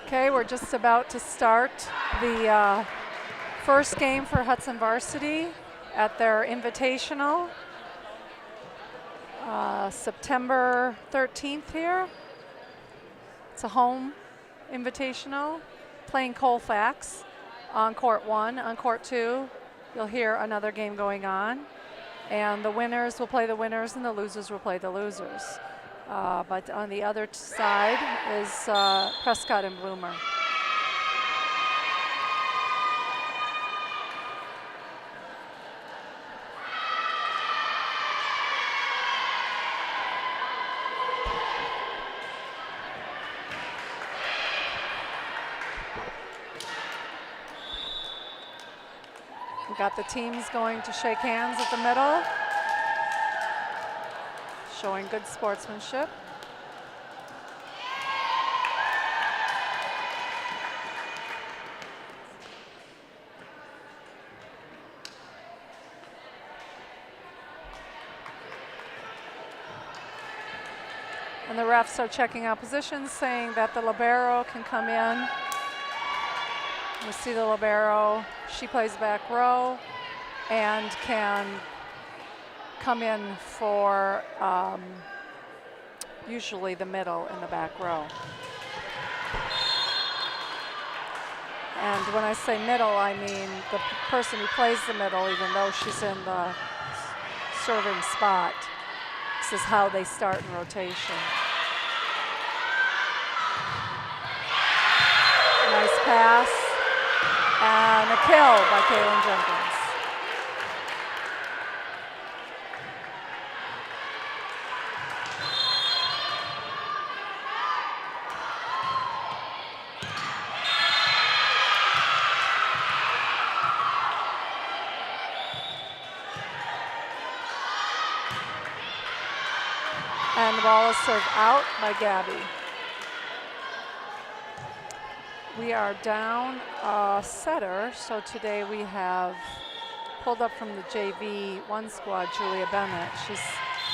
Okay, we're just about to start the first game for Hudson varsity at their Invitational, September 13th here. It's a home Invitational, playing Colfax on court 1. On court 2, you'll hear another game going on, and the winners will play the winners and the losers will play the losers. But on the other side is Prescott and Bloomer. We've got the teams going to shake hands at the middle, showing good sportsmanship. And the refs are checking out positions, saying that the libero can come in. You see the libero, she plays back row and can come in for usually the middle in the back row. And when I say middle, I mean the person who plays the middle, even though she's in the serving spot. This is how they start in rotation. Nice pass. And a kill by Kaylin Jenkins. And the ball is served out by Gabby. We are down a setter, so today we have pulled up from the JV 1 squad, Julia Bennett. She's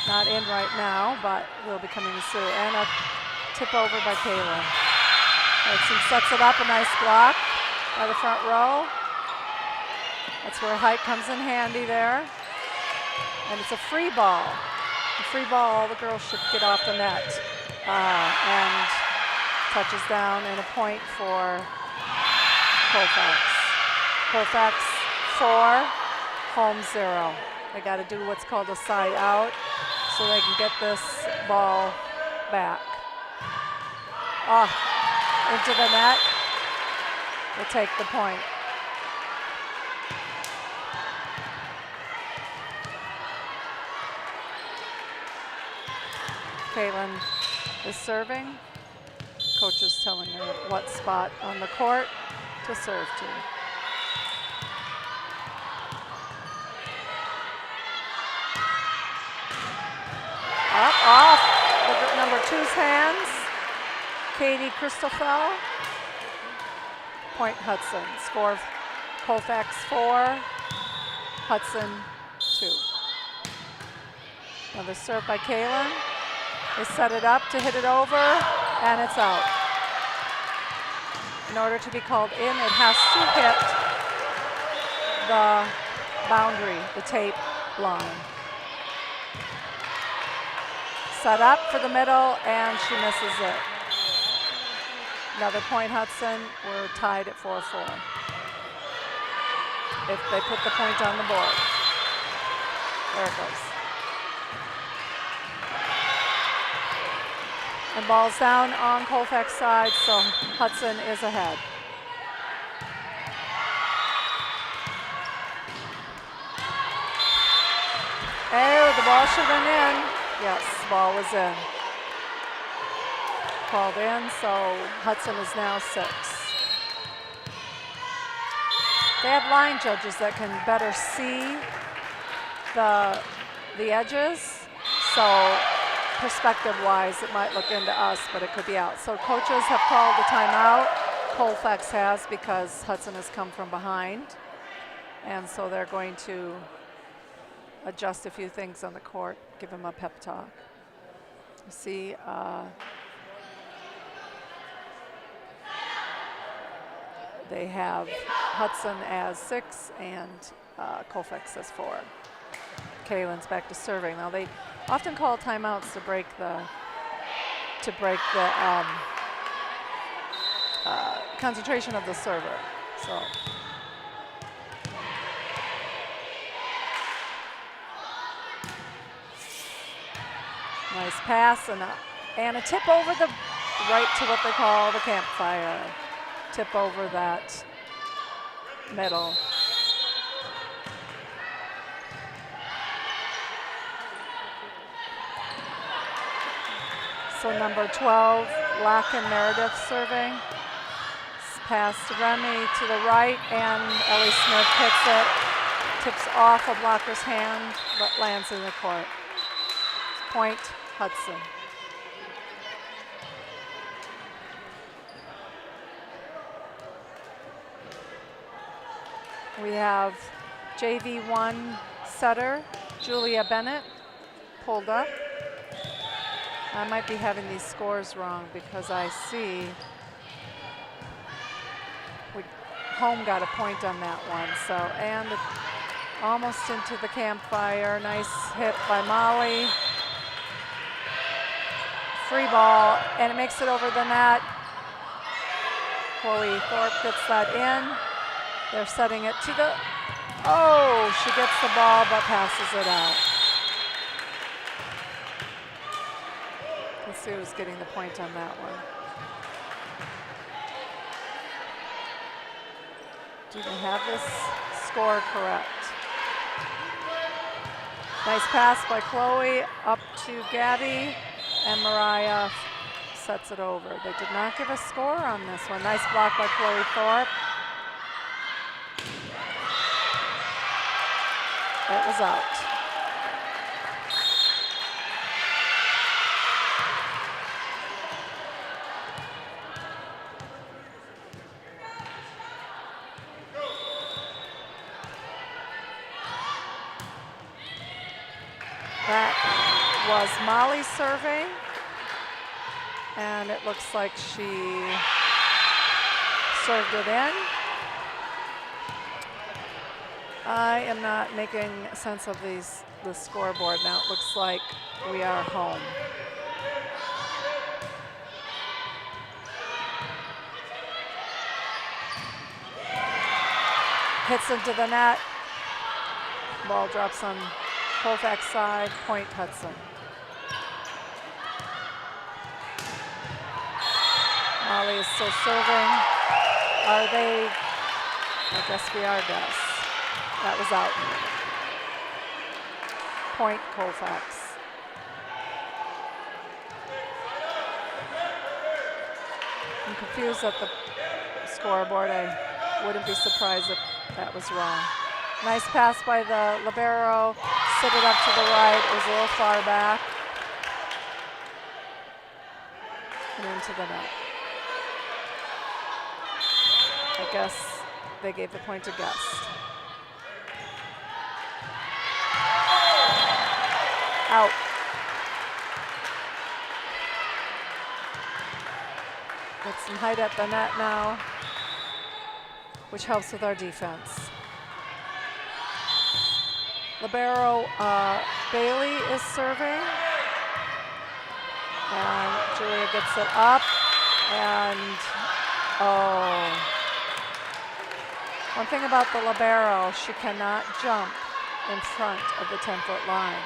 not in right now, but will be coming soon. And a tip over by Kayla. Hudson sets it up, a nice block by the front row. That's where height comes in handy there. And it's a free ball. A free ball, all the girls should get off the net. And touches down and a point for Colfax. Colfax 4, home 0. They got to do what's called a side out so they can get this ball back. Into the net. We'll take the point. Caitlin is serving. Coach is telling her what spot on the court to serve to. Up, off the number 2's hands. Katie Christoffel. Point Hudson. Score Colfax 4, Hudson 2. Another serve by Kaylin. They set it up to hit it over, and it's out. In order to be called in, it has to hit the boundary, the tape line. Set up for the middle, and she misses it. Another point, Hudson. We're tied at 4-4. If they put the point on the board. There it goes. And ball's down on Colfax side, so Hudson is ahead. Oh, the ball should have been in. Yes, the ball was in. Called in, so Hudson is now 6. They have line judges that can better see the edges, so perspective-wise, it might look into us, but it could be out. So coaches have called the timeout. Colfax has, because Hudson has come from behind. And so they're going to adjust a few things on the court, give him a pep talk. You see they have Hudson as 6 and Colfax as 4. Kaylin's back to serving. Now they often call timeouts to break the concentration of the server. So nice pass and a tip over the right to what they call the campfire. Tip over that middle. So number 12, Locken Meredith serving. Pass to Remy to the right, and Ellie Smith hits it. Tips off a blocker's hand, but lands in the court. Point, Hudson. We have JV1 setter, Julia Bennett, pulled up. I might be having these scores wrong because I see home got a point on that one. So, and almost into the campfire. Nice hit by Molly. Free ball, and it makes it over the net. Chloe Thorpe gets that in. They're setting it to the, oh, she gets the ball but passes it out. Let's see who's getting the point on that one. Do they have this score correct? Nice pass by Chloe up to Gabby, and Mariah sets it over. They did not give a score on this one. Nice block by Chloe Thorpe. It was out. That was Molly serving, and it looks like she served it in. I am not making sense of the scoreboard now. It looks like we are home. Hits into the net. Ball drops on Colfax side, point Hudson. Molly is still serving. Are they? I guess we are, guess. That was out. Point Colfax. I'm confused at the scoreboard. I wouldn't be surprised if that was wrong. Nice pass by the libero. Sit it up to the right. It was a little far back. And into the net. I guess they gave the point to Guest. Out. Get some height at the net now, which helps with our defense. Libero Bailey is serving, and Julia gets it up, and oh. One thing about the libero, she cannot jump in front of the 10-foot line.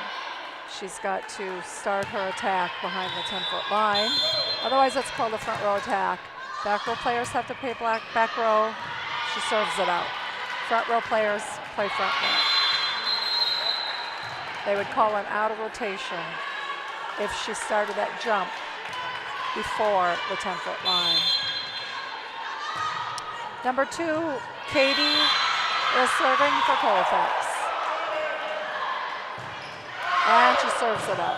She's got to start her attack behind the 10-foot line. Otherwise, that's called a front row attack. Back row players have to play back row. She serves it out. Front row players play front row. They would call an out of rotation if she started that jump before the 10-foot line. Number 2, Katie is serving for Colfax. And she serves it up.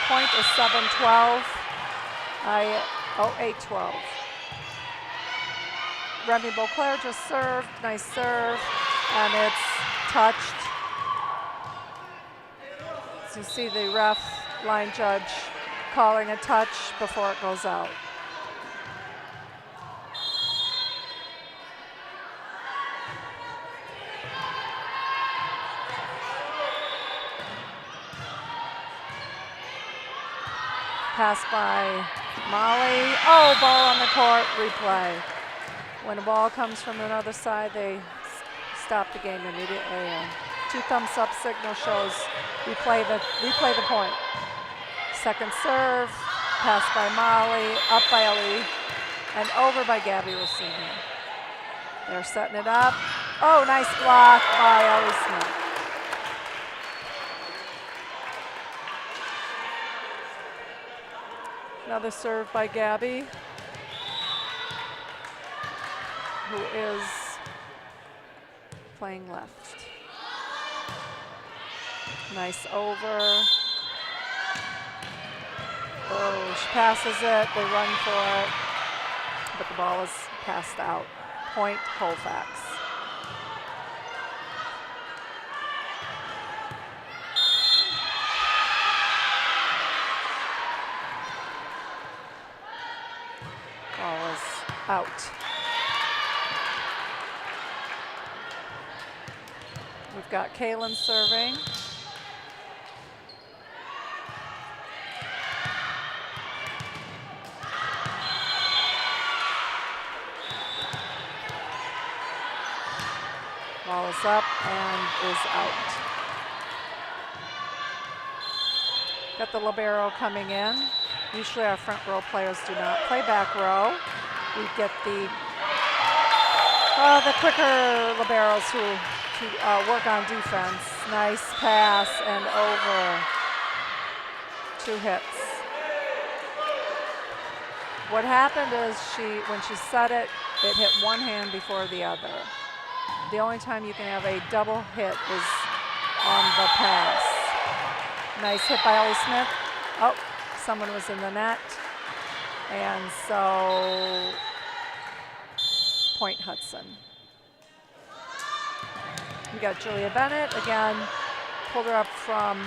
Point is 7-12. 8-12. Remy Beauclair just served. Nice serve. and it's touched. So you see the ref, line judge, calling a touch before it goes out. Pass by Molly. Oh, ball on the court, replay. When a ball comes from another side, they stop the game immediately. Two thumbs up signal shows replay the point. Second serve, pass by Molly, up by Ellie, and over by Gabby Rossini. They're setting it up. Oh, nice block by Ellie Smith. Another serve by Gabby, who is playing left. Nice over. Oh, she passes it, they run for it, but the ball is passed out. Point Colfax. Ball is out. We've got Kaylin serving. Ball is up and is out. Got the libero coming in. Usually our front row players do not play back row. We get the quicker liberos who work on defense. Nice pass and over. 2 hits. What happened is when she set it, it hit one hand before the other. The only time you can have a double hit is on the pass. Nice hit by Ellie Smith. Oh, someone was in the net. And so, point Hudson. We got Julia Bennett, again, pulled her up from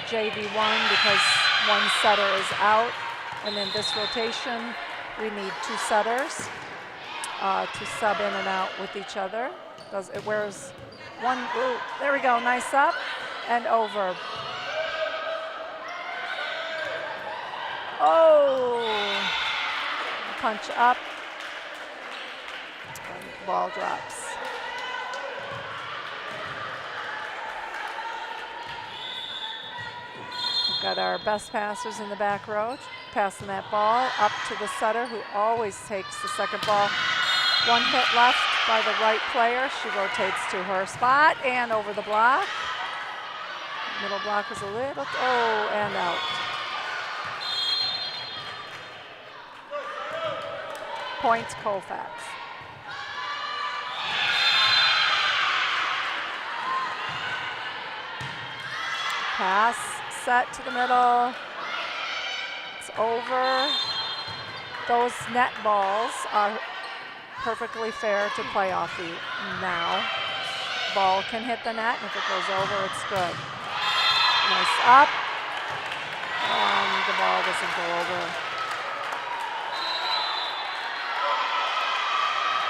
JV1 because one setter is out. And in this rotation, we need 2 setters to sub in and out with each other. It wears one, ooh, there we go, nice up and over. Oh, punch up, and ball drops. We've got our best passers in the back row, passing that ball up to the setter who always takes the second ball. One hit left by the right player. She rotates to her spot and over the block. Middle block was a little, oh, and out. Point Colfax. Pass, set to the middle. It's over. Those net balls are perfectly fair to play off the now. Ball can hit the net, and if it goes over, it's good. Nice up, and the ball doesn't go over.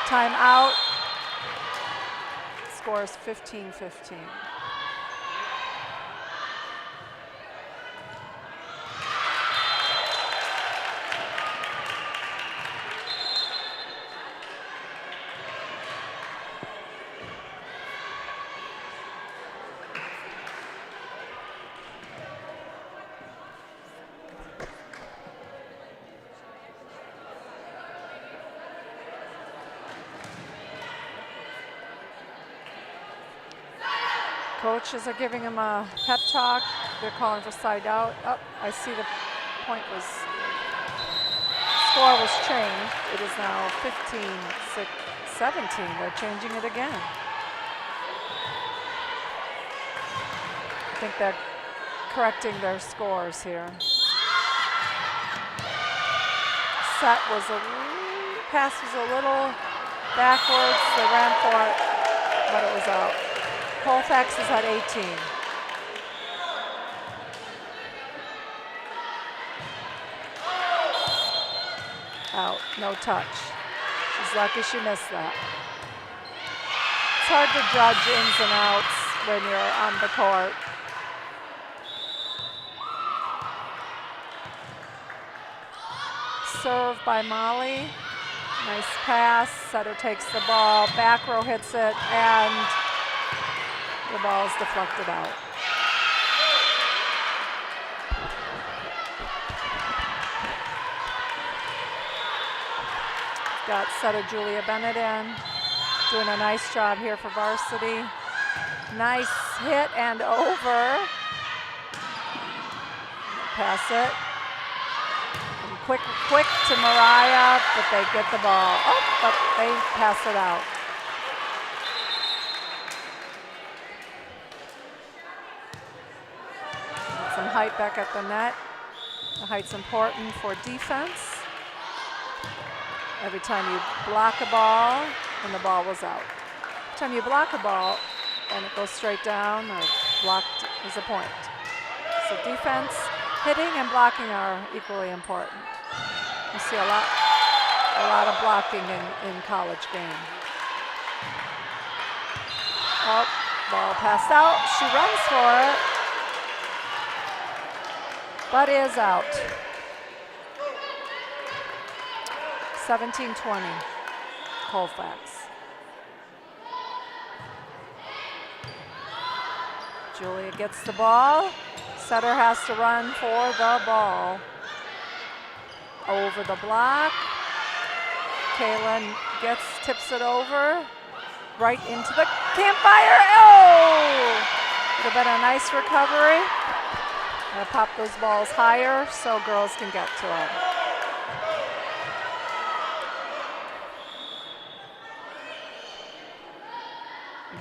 Timeout. Score is 15-15. Coaches are giving him a pep talk. They're calling for side out. Oh, I see the point was, score was changed. It is now 15-17. They're changing it again. I think they're correcting their scores here. Set was pass was a little backwards. They ran for it. but it was out. Colfax is at 18. Out, no touch. She's lucky she missed that. It's hard to judge ins and outs when you're on the court. Serve by Molly. Nice pass. Setter takes the ball. Back row hits it, and the ball is deflected out. Got setter Julia Bennett in. Doing a nice job here for varsity. Nice hit and over. Pass it. And quick to Mariah, but they get the ball. Oh, but they pass it out. Get some height back at the net. The height's important for defense. Every time you block a ball, and the ball was out. Every time you block a ball, and it goes straight down, or blocked is a point. So defense, hitting and blocking are equally important. You see a lot of blocking in college game. Oh, ball passed out. She runs for it, but is out. 17-20, Colfax. Julia gets the ball. Setter has to run for the ball. Over the block. Kaylin tips it over. Right into the campfire. Oh! Would have been a nice recovery. Gonna pop those balls higher so girls can get to them.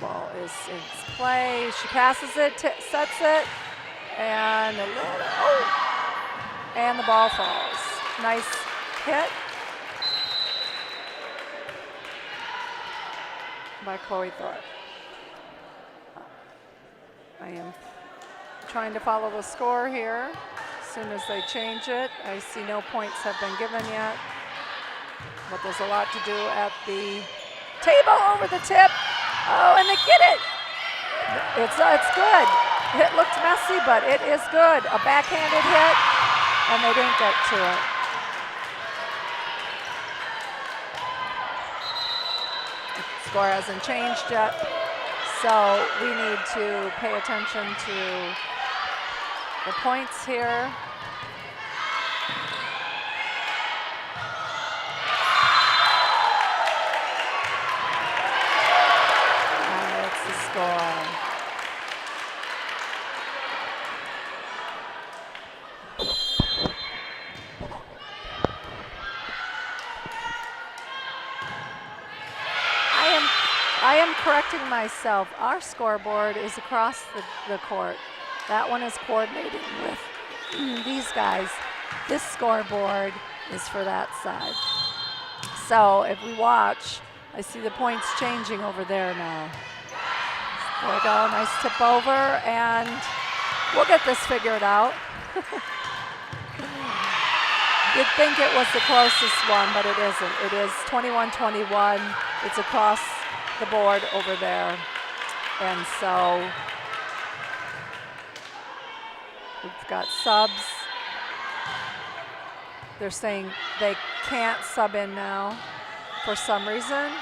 Ball is in play. She passes it, sets it, and and the ball falls. Nice hit by Chloe Thorpe. I am trying to follow the score here. As soon as they change it, I see no points have been given yet, but there's a lot to do at the table. Over the tip. Oh, and they get it. It's good. It looked messy, but it is good. A backhanded hit, and they didn't get to it. The score hasn't changed yet, so we need to pay attention to the points here. I am correcting myself. Our scoreboard is across the court. That one is coordinating with these guys. This scoreboard is for that side. So if we watch, I see the points changing over there now. There we go, nice tip over, and we'll get this figured out. You'd think it was the closest one, but it isn't. It is 21-21. It's across the board over there. And so we've got subs. They're saying they can't sub in now for some reason.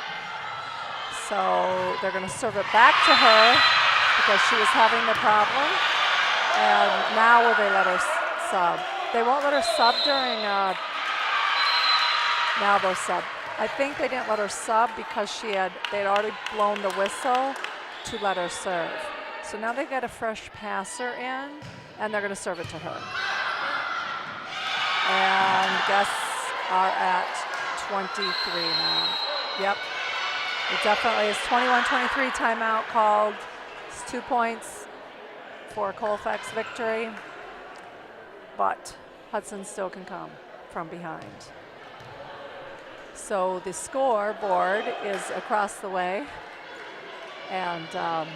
So they're going to serve it back to her because she was having the problem. And now will they let her sub? They won't let her sub during now they'll sub. I think they didn't let her sub because they'd already blown the whistle to let her serve. So now they've got a fresh passer in, and they're going to serve it to her. And guests are at 23 now. Yep. It definitely is 21-23 timeout called. It's 2 points for Colfax victory, but Hudson still can come from behind. So the scoreboard is across the way. And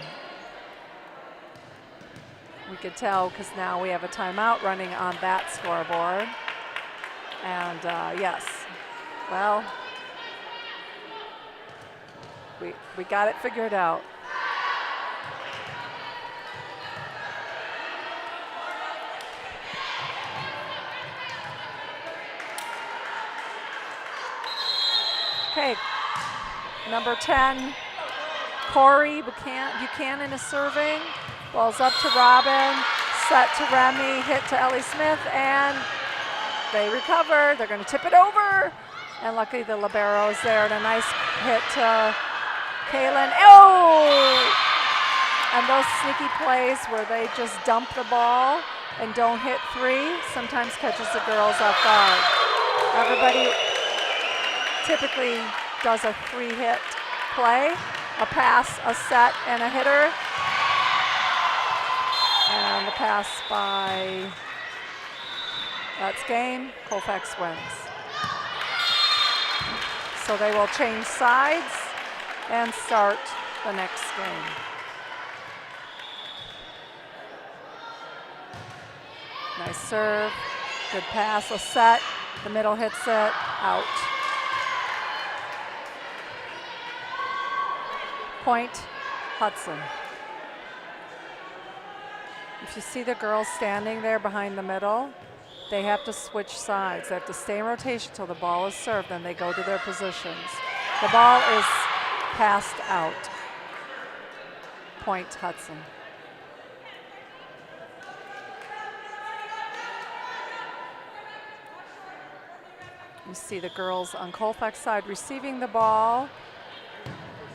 we could tell because now we have a timeout running on that scoreboard. And yes, well, we got it figured out. Okay, number 10, Corey Buchanan is serving. Ball's up to Robin, set to Remy, hit to Ellie Smith, and they recover. They're going to tip it over. And luckily the libero is there, and a nice hit to Kaylin. Oh! And those sneaky plays where they just dump the ball and don't hit three sometimes catches the girls off guard. Everybody typically does a 3-hit play, a pass, a set, and a hitter. And the pass by, that's game, Colfax wins. So they will change sides and start the next game. Nice serve, good pass, a set, the middle hits it, out. Point, Hudson. If you see the girls standing there behind the middle, they have to switch sides. They have to stay in rotation till the ball is served, then they go to their positions. The ball is passed out. Point, Hudson. You see the girls on Colfax side receiving the ball.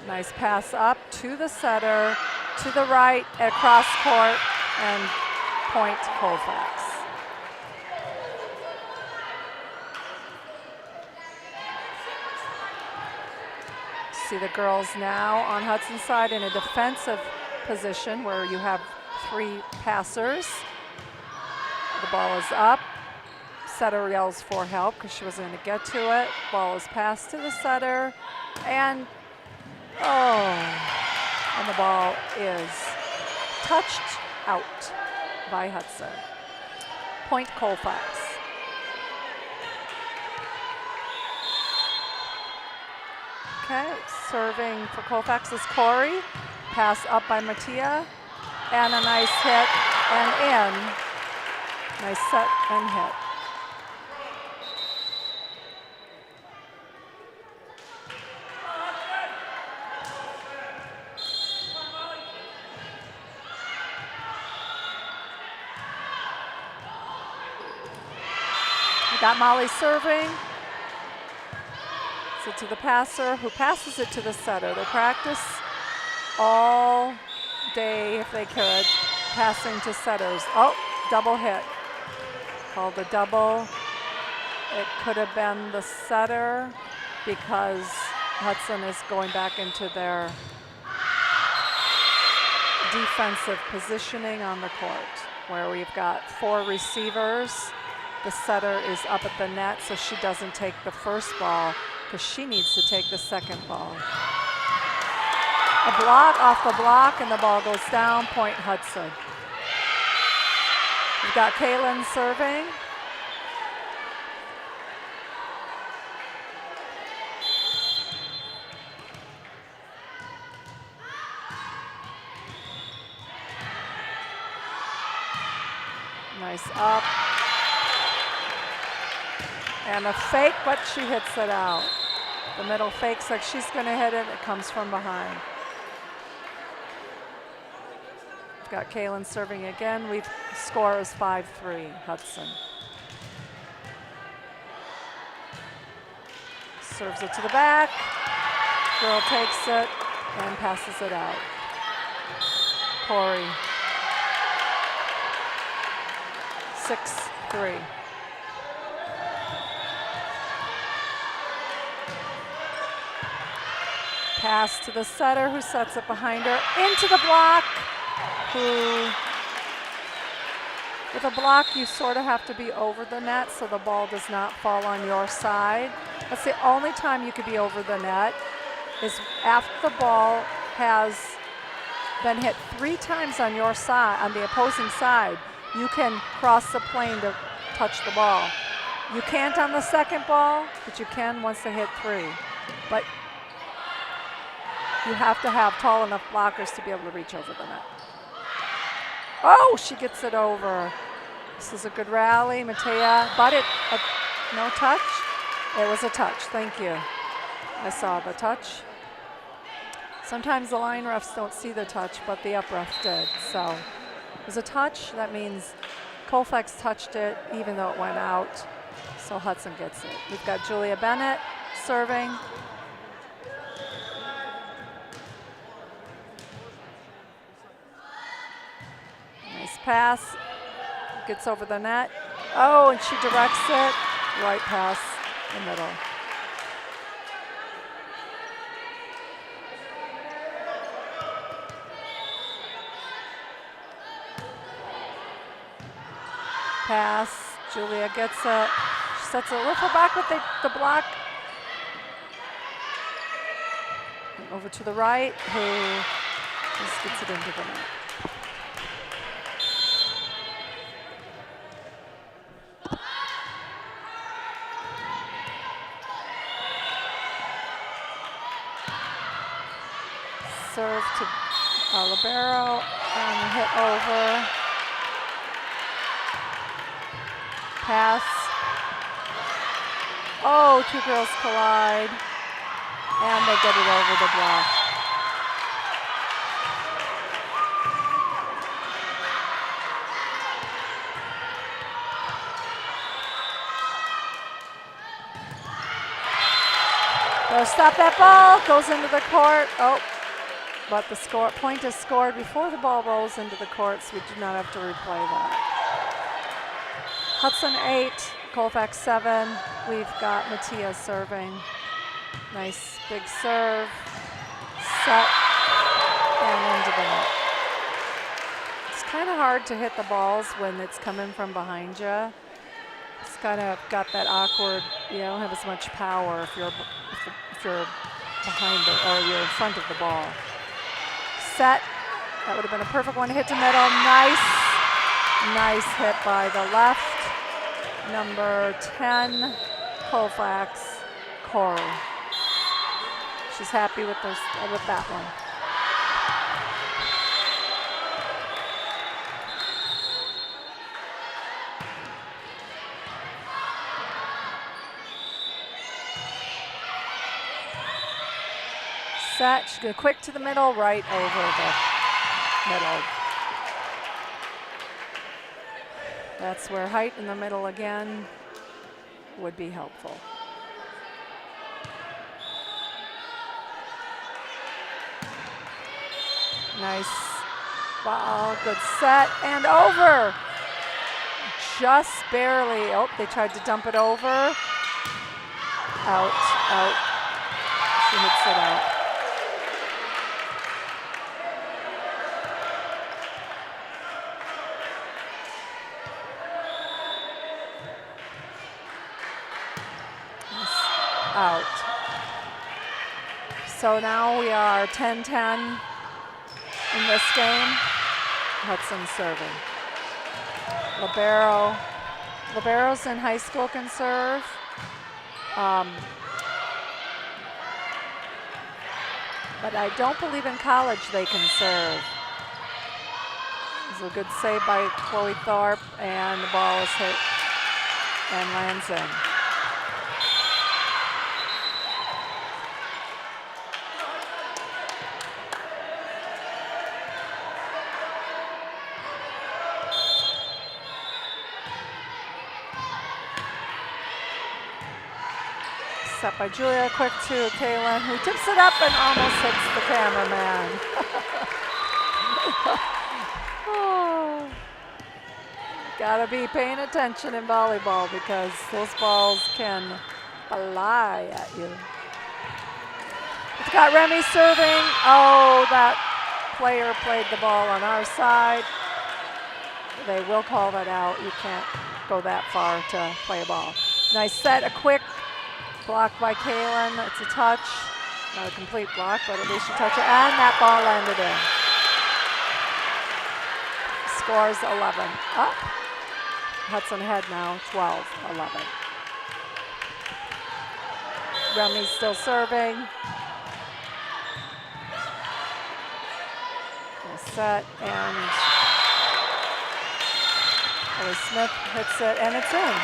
Nice pass up to the setter, to the right, across court, and point Colfax. See the girls now on Hudson's side in a defensive position where you have 3 passers. The ball is up. Setter yells for help because she wasn't going to get to it. Ball is passed to the setter, and and the ball is touched out by Hudson. Point Colfax. Okay, serving for Colfax is Corey. Pass up by Mattia, and a nice hit and in. Nice set and hit. Got Molly serving. So to the passer, who passes it to the setter. They practice all day, if they could, passing to setters. Oh, double hit. Called a double. It could have been the setter because Hudson is going back into their defensive positioning on the court, where we've got 4 receivers. The setter is up at the net, so she doesn't take the first ball because she needs to take the second ball. A block off the block, and the ball goes down. Point Hudson. We've got Kaylin serving. Nice up. And a fake, but she hits it out. The middle fakes like she's going to hit it. It comes from behind. We've got Kaylin serving again. Score is 5-3, Hudson. Serves it to the back. Girl takes it and passes it out. Corey. 6-3. Pass to the setter, who sets it behind her, into the block, with a block you sort of have to be over the net so the ball does not fall on your side. That's the only time you could be over the net, is after the ball has been hit 3 times on your side, on the opposing side, you can cross the plane to touch the ball. You can't on the second ball, but you can once they hit 3. But you have to have tall enough blockers to be able to reach over the net. Oh, she gets it over. This is a good rally, Matea, but no touch? It was a touch, thank you. I saw the touch. Sometimes the line refs don't see the touch, but the up ref did. So it was a touch. That means Colfax touched it even though it went out. So Hudson gets it. We've got Julia Bennett serving. Nice pass. Gets over the net. Oh, and she directs it. Right pass the middle. Pass, Julia gets it. She sets it a little back with the block. And over to the right, who just gets it into the net. Serve to Libero and hit over. Pass. Oh, 2 girls collide. And they get it over the block. So stop that ball, goes into the court. Oh, but the point is scored before the ball rolls into the court, so we do not have to replay that. Hudson 8, Colfax 7. We've got Matea serving. Nice big serve, set, and into the net. It's kind of hard to hit the balls when it's coming from behind you. It's kind of got that awkward, you don't have as much power if you're behind it or you're in front of the ball. Set, that would have been a perfect one to hit to middle. Nice hit by the left. Number 10, Colfax, Corey. She's happy with that one. Set, she's going quick to the middle, right over the middle. That's where height in the middle again would be helpful. Nice ball, good set, and over. Just barely, oh, they tried to dump it over. Out. She hits it out. Out. So now we are 10-10 in this game. Hudson serving. Liberos in high school can serve. But I don't believe in college they can serve. This is a good save by Chloe Thorpe, and the ball is hit and lands in. Set by Julia, quick to Kaylin, who tips it up and almost hits the cameraman. Oh. Gotta be paying attention in volleyball because those balls can fly at you. We've got Remy serving. Oh, that player played the ball on our side. They will call that out. You can't go that far to play a ball. Nice set, a quick block by Kaylin. It's a touch. Not a complete block, but at least you touch it. And that ball landed in. Scores 11. Up. Hudson ahead now, 12-11. Remy's still serving. Set, and Ellie Smith hits it, and it's in.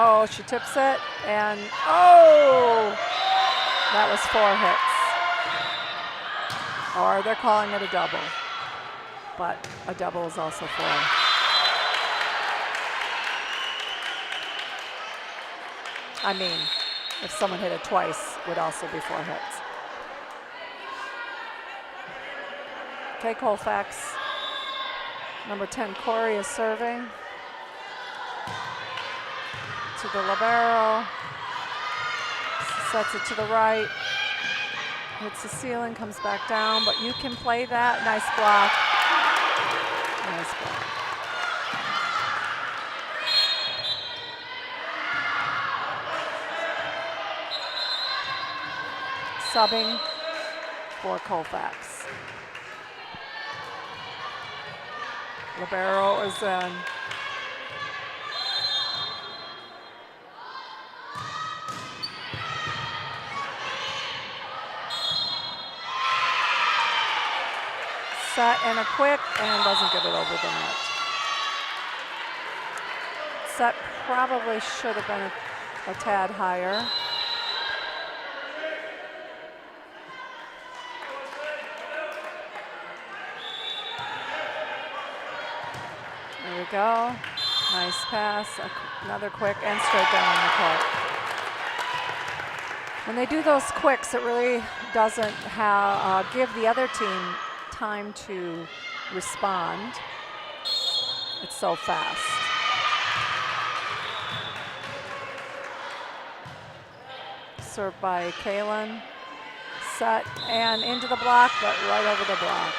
Oh, she tips it, and oh! That was 4 hits. Or they're calling it a double. But a double is also 4. I mean, if someone hit it twice, it would also be 4 hits. Okay, Colfax. Number 10, Corey is serving. To the libero. Sets it to the right. Hits the ceiling, comes back down, but you can play that. Nice block. Nice block. Subbing for Colfax. Libero is in. Set and a quick, and doesn't get it over the net. Set probably should have been a tad higher. There we go. Nice pass, another quick, and straight down the court. When they do those quicks, it really doesn't give the other team time to respond. It's so fast. Served by Kaylin. Set and into the block, but right over the block.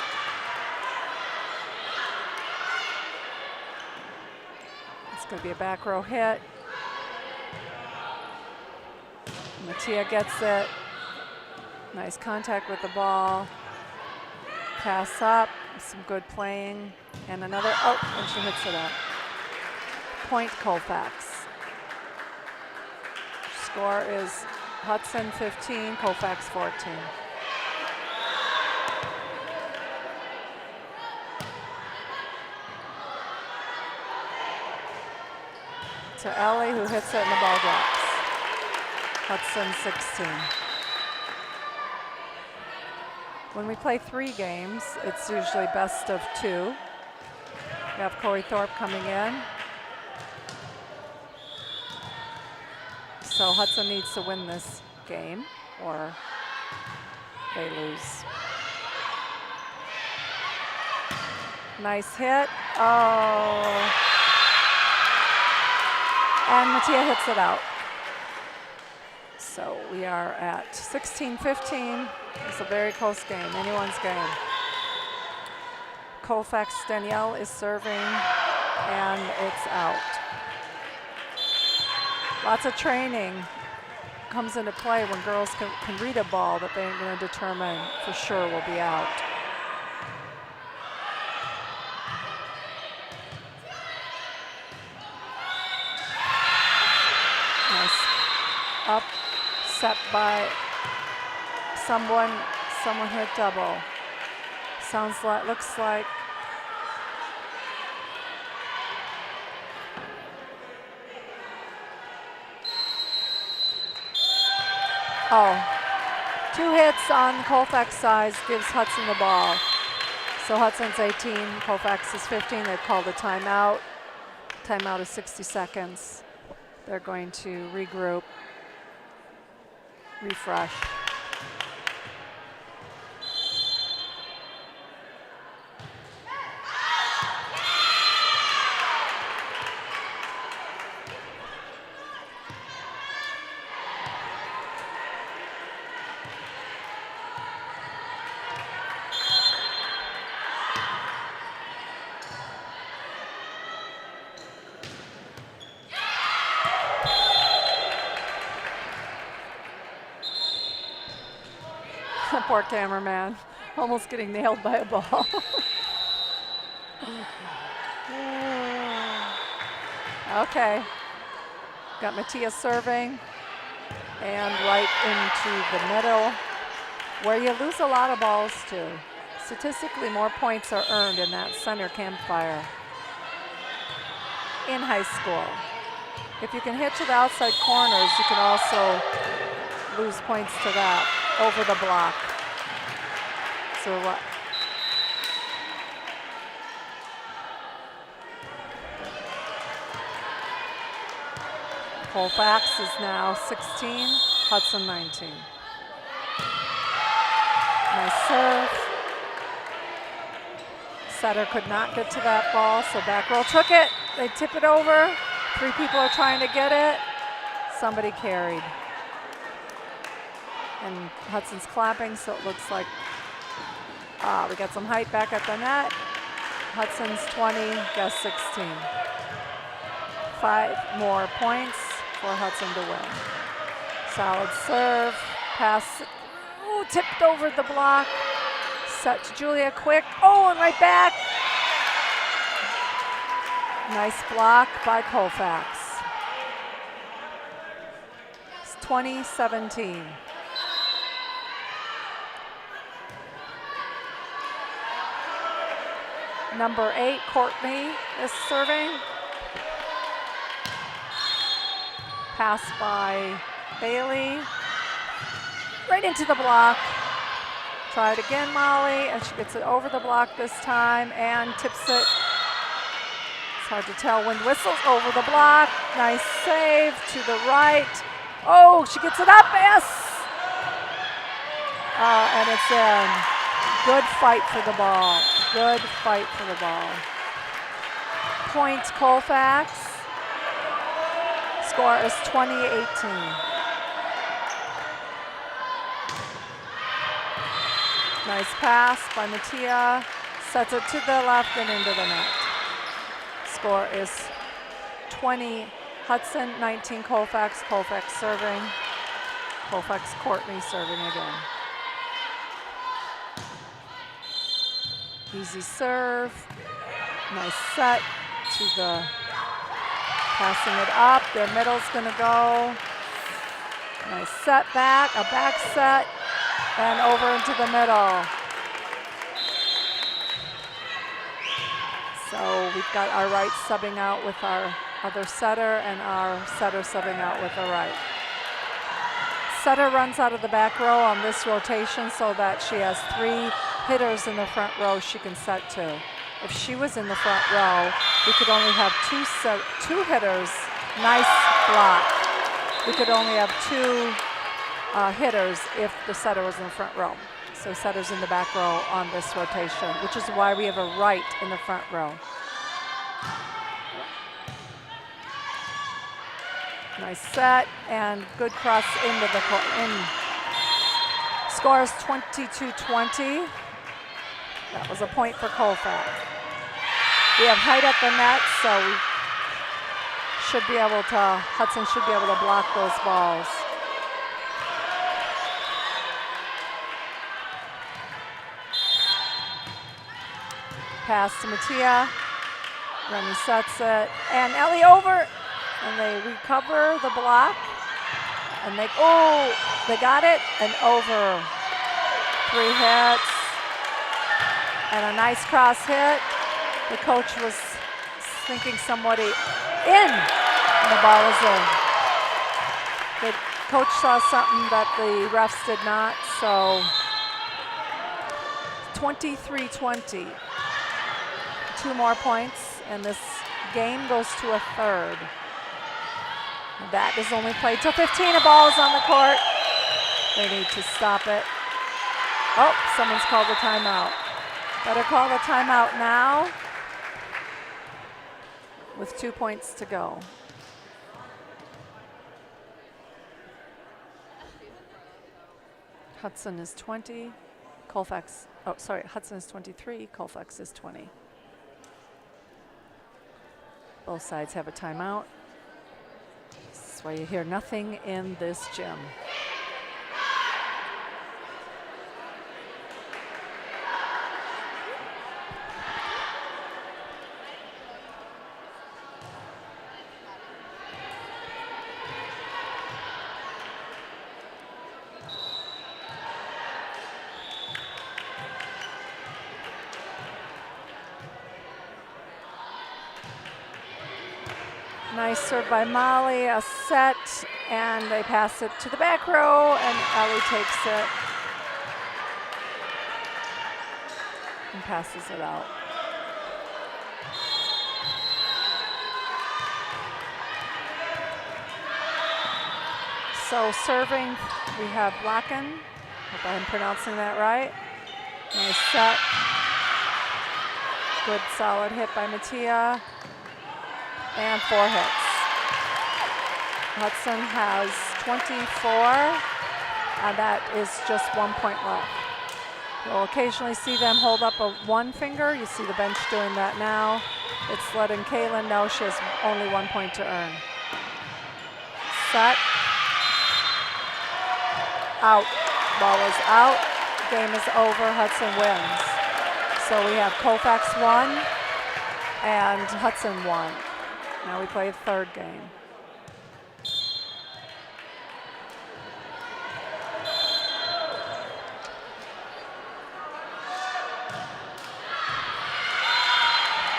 It's going to be a back row hit. Mattia gets it. Nice contact with the ball. Pass up, some good playing, and another, oh, and she hits it up. Point Colfax. Score is Hudson 15, Colfax 14. To Ellie, who hits it and the ball drops. Hudson 16. When we play 3 games, it's usually best of 2. We have Corey Thorpe coming in. So Hudson needs to win this game or they lose. Nice hit. Oh. And Mattia hits it out. So we are at 16-15. It's a very close game, anyone's game. Colfax Danielle is serving, and it's out. Lots of training comes into play when girls can read a ball that they're going to determine for sure will be out. Nice up, set by someone hit double. Sounds like, looks like. Oh, 2 hits on the Colfax side gives Hudson the ball. So Hudson's 18, Colfax is 15. They've called a timeout. Timeout is 60 seconds. They're going to regroup, refresh. poor cameraman, almost getting nailed by a ball. Okay, got Mattia serving, and right into the middle, where you lose a lot of balls to. Statistically, more points are earned in that center campfire in high school. If you can hit to the outside corners, you can also lose points to that over the block. So what? Colfax is now 16, Hudson 19. Nice serve. Setter could not get to that ball, so back row took it. They tip it over. 3 people are trying to get it. Somebody carried. And Hudson's clapping, so it looks like we got some height back at the net. Hudson's 20, Guest 16. 5 more points for Hudson to win. Solid serve, pass, ooh, tipped over the block. Set to Julia, quick, oh, and right back. Nice block by Colfax. It's 20-17. Number 8, Courtney is serving. Pass by Bailey. Right into the block. Try it again, Molly, and she gets it over the block this time and tips it. It's hard to tell when whistles over the block. Nice save to the right. Oh, she gets it up, yes! And it's in. Good fight for the ball. Good fight for the ball. Point Colfax. Score is 20-18. Nice pass by Mattia. Sets it to the left and into the net. Score is 20 Hudson, 19 Colfax. Colfax serving. Colfax Courtney serving again. Easy serve. Nice set to the passing it up. Their middle's gonna go. Nice set back, a back set, and over into the middle. So we've got our right subbing out with our other setter and our setter subbing out with the right. Setter runs out of the back row on this rotation so that she has 3 hitters in the front row she can set to. If she was in the front row, we could only have 2 hitters. Nice block. We could only have 2 hitters if the setter was in the front row. So setter's in the back row on this rotation, which is why we have a right in the front row. Nice set and good cross into the court. Score is 22-20. That was a point for Colfax. We have height at the net, so we should be able to, Hudson should be able to block those balls. Pass to Mattia. Remy sets it. And Ellie over. And they recover the block. And they got it. And over. 3 hits. And a nice cross hit. The coach was thinking somebody in. And the ball is in. The coach saw something that the refs did not. So 23-20. 2 more points, and this game goes to a third. That is only played till 15. A ball is on the court. They need to stop it. Oh, someone's called the timeout. Better call the timeout now with 2 points to go. Hudson is 20. Colfax, Hudson is 23. Colfax is 20. Both sides have a timeout. That's why you hear nothing in this gym. Nice serve by Molly, a set, and they pass it to the back row, and Ellie takes it and passes it out. So serving, we have Locken. Hope I'm pronouncing that right. Nice set. Good solid hit by Mattia. And 4 hits. Hudson has 24, and that is just 1 point left. You'll occasionally see them hold up a 1 finger. You see the bench doing that now. It's letting Kaylin know she has only 1 point to earn. Set. Out. Ball is out. Game is over. Hudson wins. So we have Colfax 1 and Hudson 1. Now we play the 3rd game.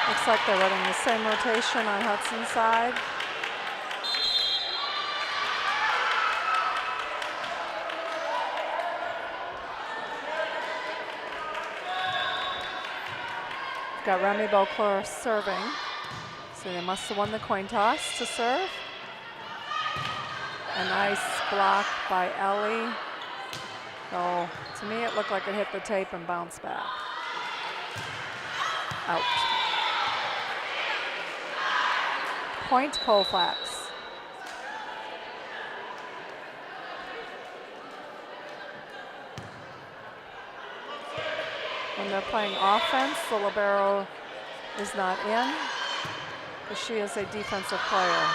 Looks like they're running the same rotation on Hudson's side. Got Remy Beauclair serving. So they must have won the coin toss to serve. A nice block by Ellie. So to me it looked like it hit the tape and bounced back. Out. Point Colfax. When they're playing offense, the libero is not in, but she is a defensive player.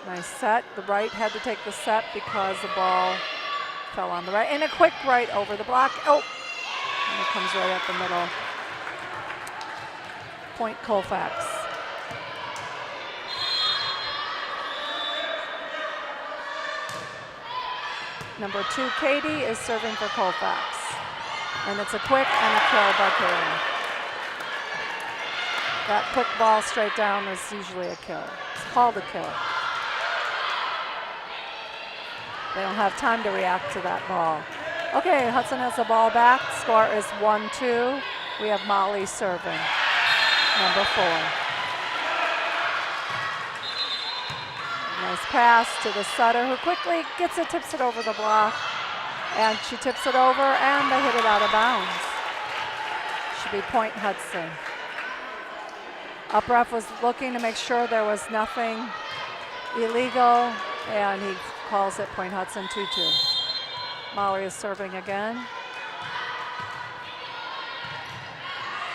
Nice set. The right had to take the set because the ball fell on the right. And a quick right over the block. Oh, and it comes right up the middle. Point Colfax. Number 2, Katie, is serving for Colfax. And it's a quick and a kill by Kaylin. That quick ball straight down is usually a kill. It's called a kill. They don't have time to react to that ball. Okay, Hudson has the ball back. Score is 1-2. We have Molly serving, number 4. Nice pass to the setter, who quickly gets it, tips it over the block. And she tips it over, and they hit it out of bounds. Should be point Hudson. Up ref was looking to make sure there was nothing illegal, and he calls it point Hudson 2-2. Molly is serving again.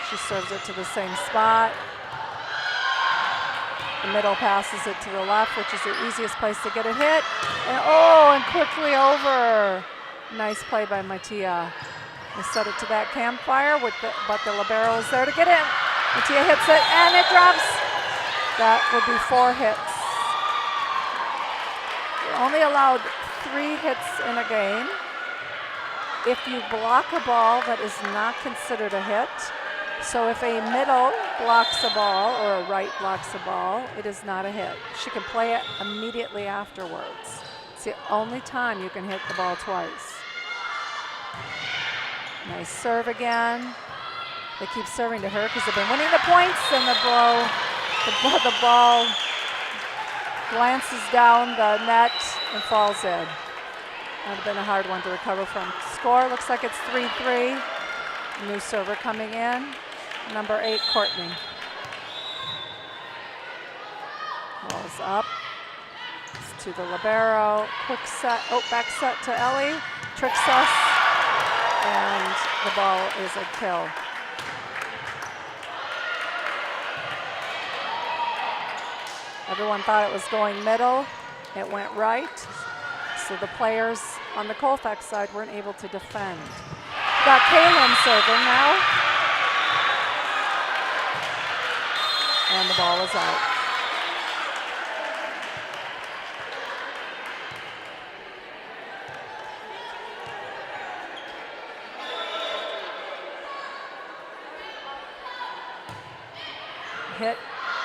She serves it to the same spot. The middle passes it to the left, which is the easiest place to get it hit. And oh, and quickly over. Nice play by Mattia. They set it to that campfire, but the libero is there to get in. Mattia hits it, and it drops. That would be 4 hits. You're only allowed 3 hits in a game. If you block a ball, that is not considered a hit. So if a middle blocks a ball or a right blocks a ball, it is not a hit. She can play it immediately afterwards. It's the only time you can hit the ball twice. Nice serve again. They keep serving to her because they've been winning the points, and the ball glances down the net and falls in. That would have been a hard one to recover from. Score looks like it's 3-3. New server coming in, number 8, Courtney. Ball's up. It's to the libero. Quick set. Oh, back set to Ellie. Tricks us. And the ball is a kill. Everyone thought it was going middle. It went right. So the players on the Colfax side weren't able to defend. Got Kaylin serving now. And the ball is out. Hit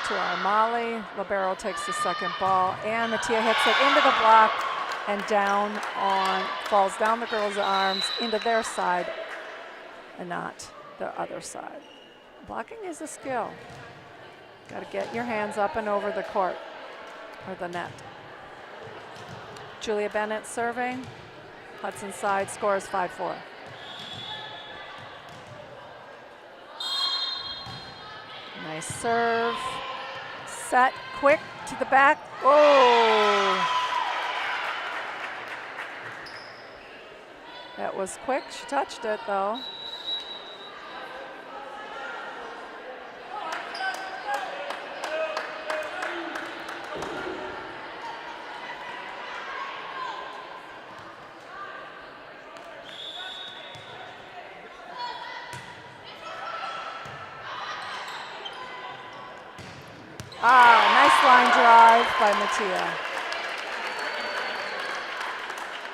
to our Molly. Libero takes the second ball, and Mattia hits it into the block and down on, falls down the girls' arms into their side and not the other side. Blocking is a skill. Got to get your hands up and over the court or the net. Julia Bennett serving. Hudson side scores 5-4. Nice serve. Set, quick to the back. Oh! That was quick. She touched it though. Nice line drive by Mattia.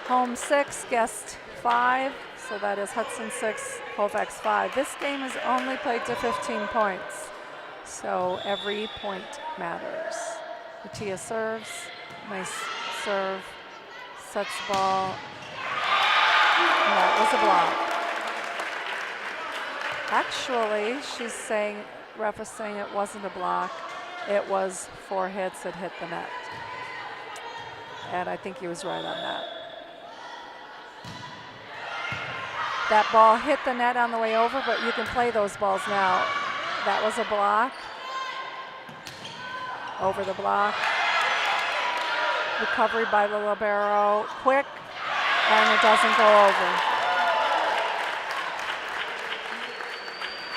Home 6, guest 5, so that is Hudson 6, Colfax 5. This game is only played to 15 points, so every point matters. Mattia serves, nice serve, sets the ball. And that was a block. Actually, she's saying, ref is saying it wasn't a block. It was 4 hits that hit the net. And I think he was right on that. That ball hit the net on the way over, but you can play those balls now. That was a block. Over the block. Recovery by the libero. Quick, and it doesn't go over.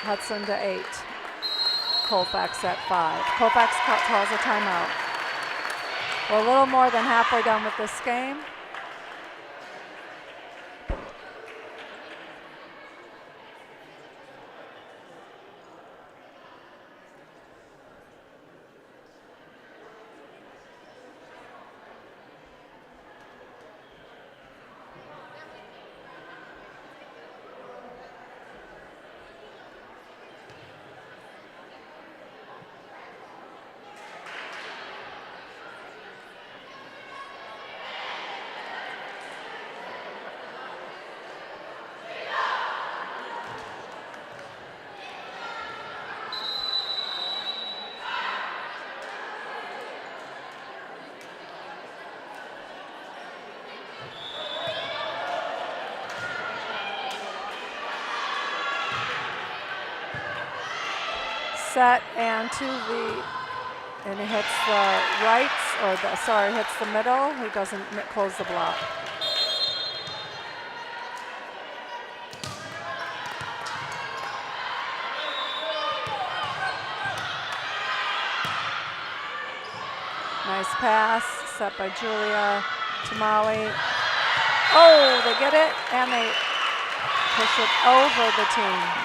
Hudson to 8. Colfax at 5. Colfax calls a timeout. We're a little more than halfway done with this game. Set and to the, and it hits the right, or the, sorry, hits the middle. He doesn't close the block. Nice pass, set by Julia to Molly. Oh, they get it, and they push it over the team.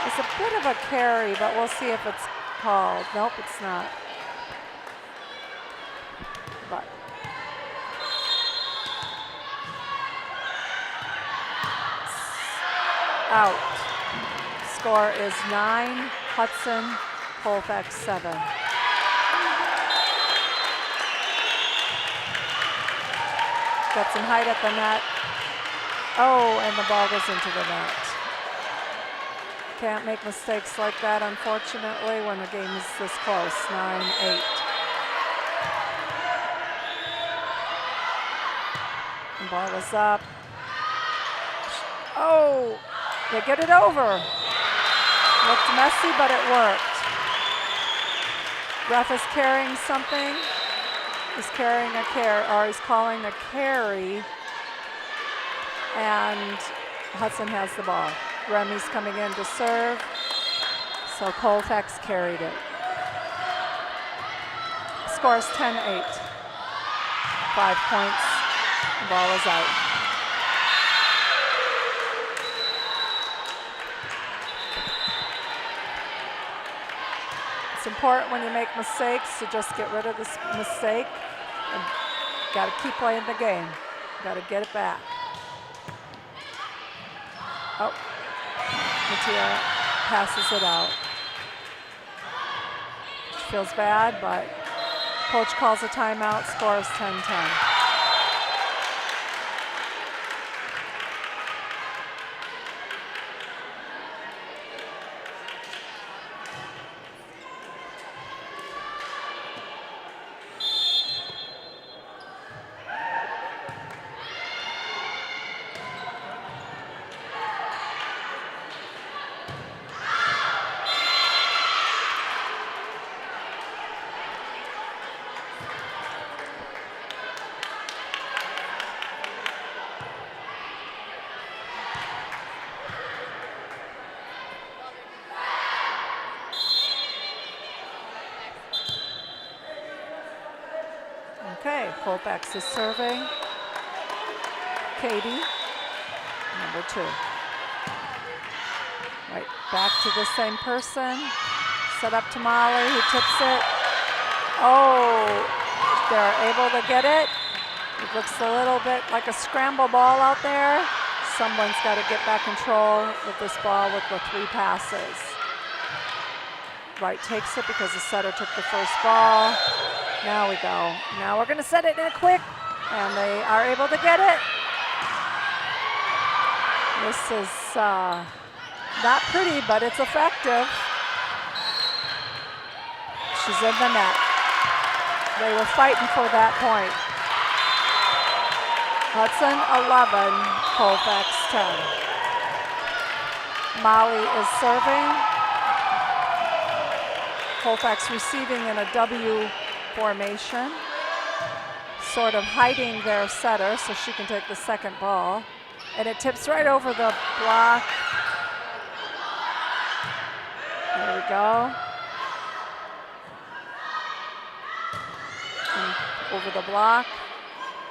It's a bit of a carry, but we'll see if it's called. Nope, it's not. But out. Score is 9, Hudson, Colfax 7. Got some height at the net. Oh, and the ball goes into the net. Can't make mistakes like that, unfortunately, when the game is this close, 9-8. The ball is up. Oh, they get it over. Looked messy, but it worked. Ref is carrying something. He's carrying a carry, or he's calling a carry, and Hudson has the ball. Remy's coming in to serve, so Colfax carried it. Scores 10-8. 5 points, the ball is out. It's important when you make mistakes to just get rid of this mistake and got to keep playing the game. Got to get it back. Oh. Mattia passes it out. feels bad, but coach calls a timeout, score is 10-10. Okay, Colfax is serving. Katie, number 2. Right, back to the same person. Set up to Molly, who tips it. Oh, they're able to get it. It looks a little bit like a scramble ball out there. Someone's got to get back control with this ball with the 3 passes. Wright takes it because the setter took the first ball. Now we go. Now we're going to set it in quick, and they are able to get it. This is not pretty, but it's effective. She's in the net. They were fighting for that point. Hudson 11, Colfax 10. Molly is serving. Colfax receiving in a W formation, sort of hiding their setter so she can take the second ball. And it tips right over the block. There we go. And over the block.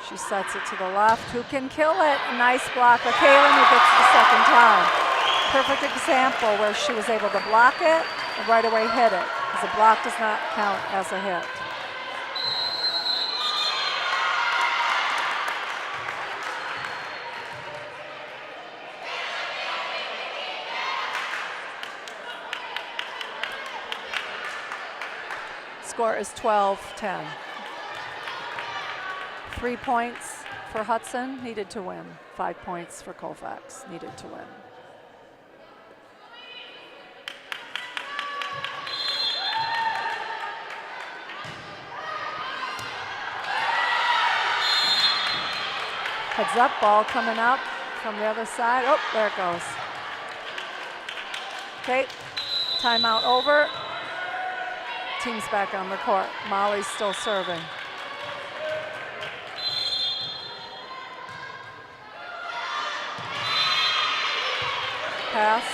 She sets it to the left. Who can kill it? A nice block by Kaylin, who gets the second time. Perfect example where she was able to block it and right away hit it, because a block does not count as a hit. Score is 12-10. 3 points for Hudson, needed to win. 5 points for Colfax, needed to win. Heads up, ball coming up from the other side. Oh, there it goes. Okay, timeout over. Team's back on the court. Molly's still serving. Pass,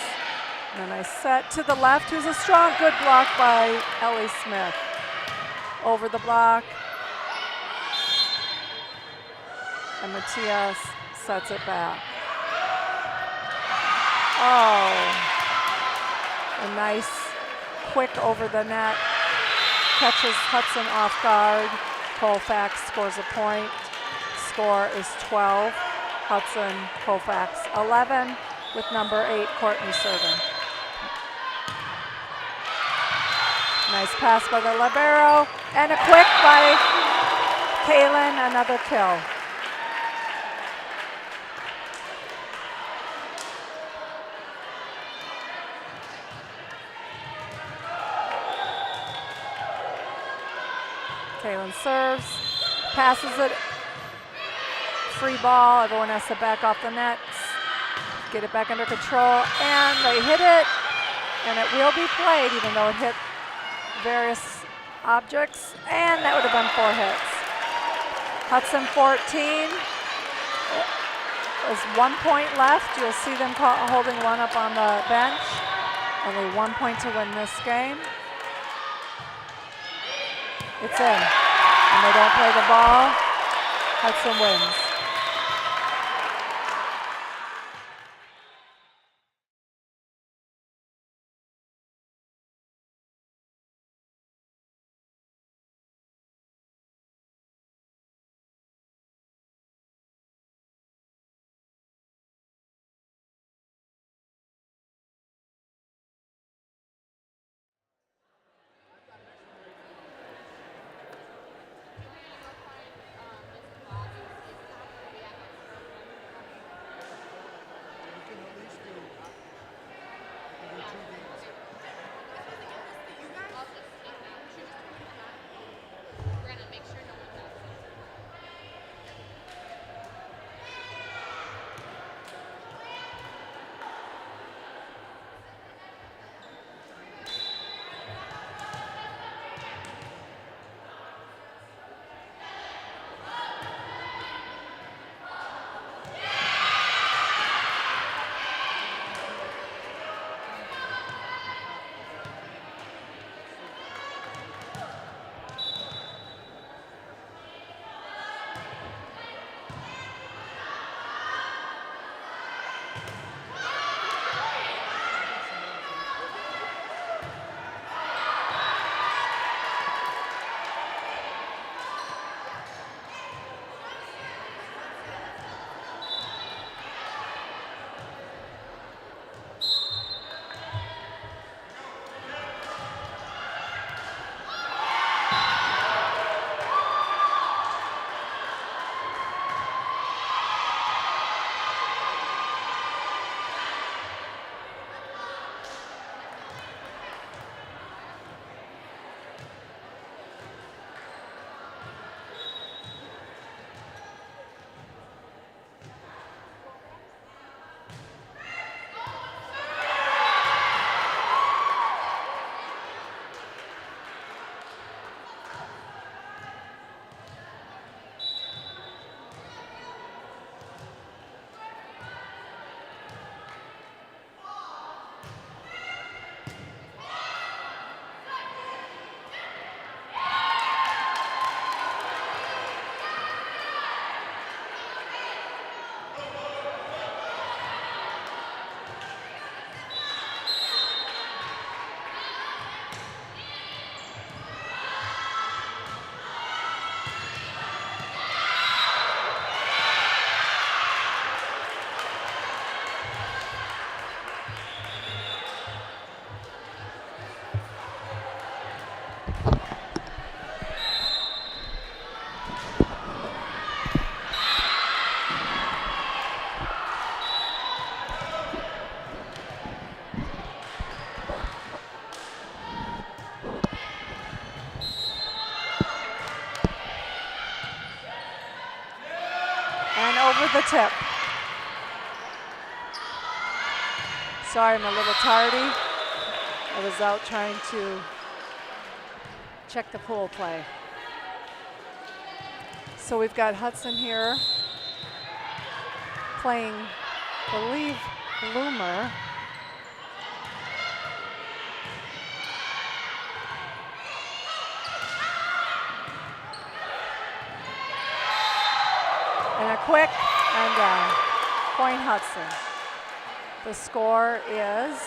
and a nice set to the left. Who's a strong, good block by Ellie Smith. Over the block. And Matias sets it back. Oh, a nice quick over the net. Catches Hudson off guard. Colfax scores a point. Score is 12. Hudson, Colfax 11, with number 8, Courtney serving. Nice pass by the libero, and a quick by Kaylin, another kill. Kaylin serves, passes it, free ball, everyone has to back off the nets, get it back under control, and they hit it, and it will be played even though it hit various objects, and that would have been 4 hits. Hudson 14, there's 1 point left, you'll see them holding one up on the bench, only 1 point to win this game. It's in, and they don't play the ball. Hudson wins. a tip. Sorry, I'm a little tardy. I was out trying to check the pool play. So we've got Hudson here playing, I believe, Bloomer. And a quick and point Hudson. The score is,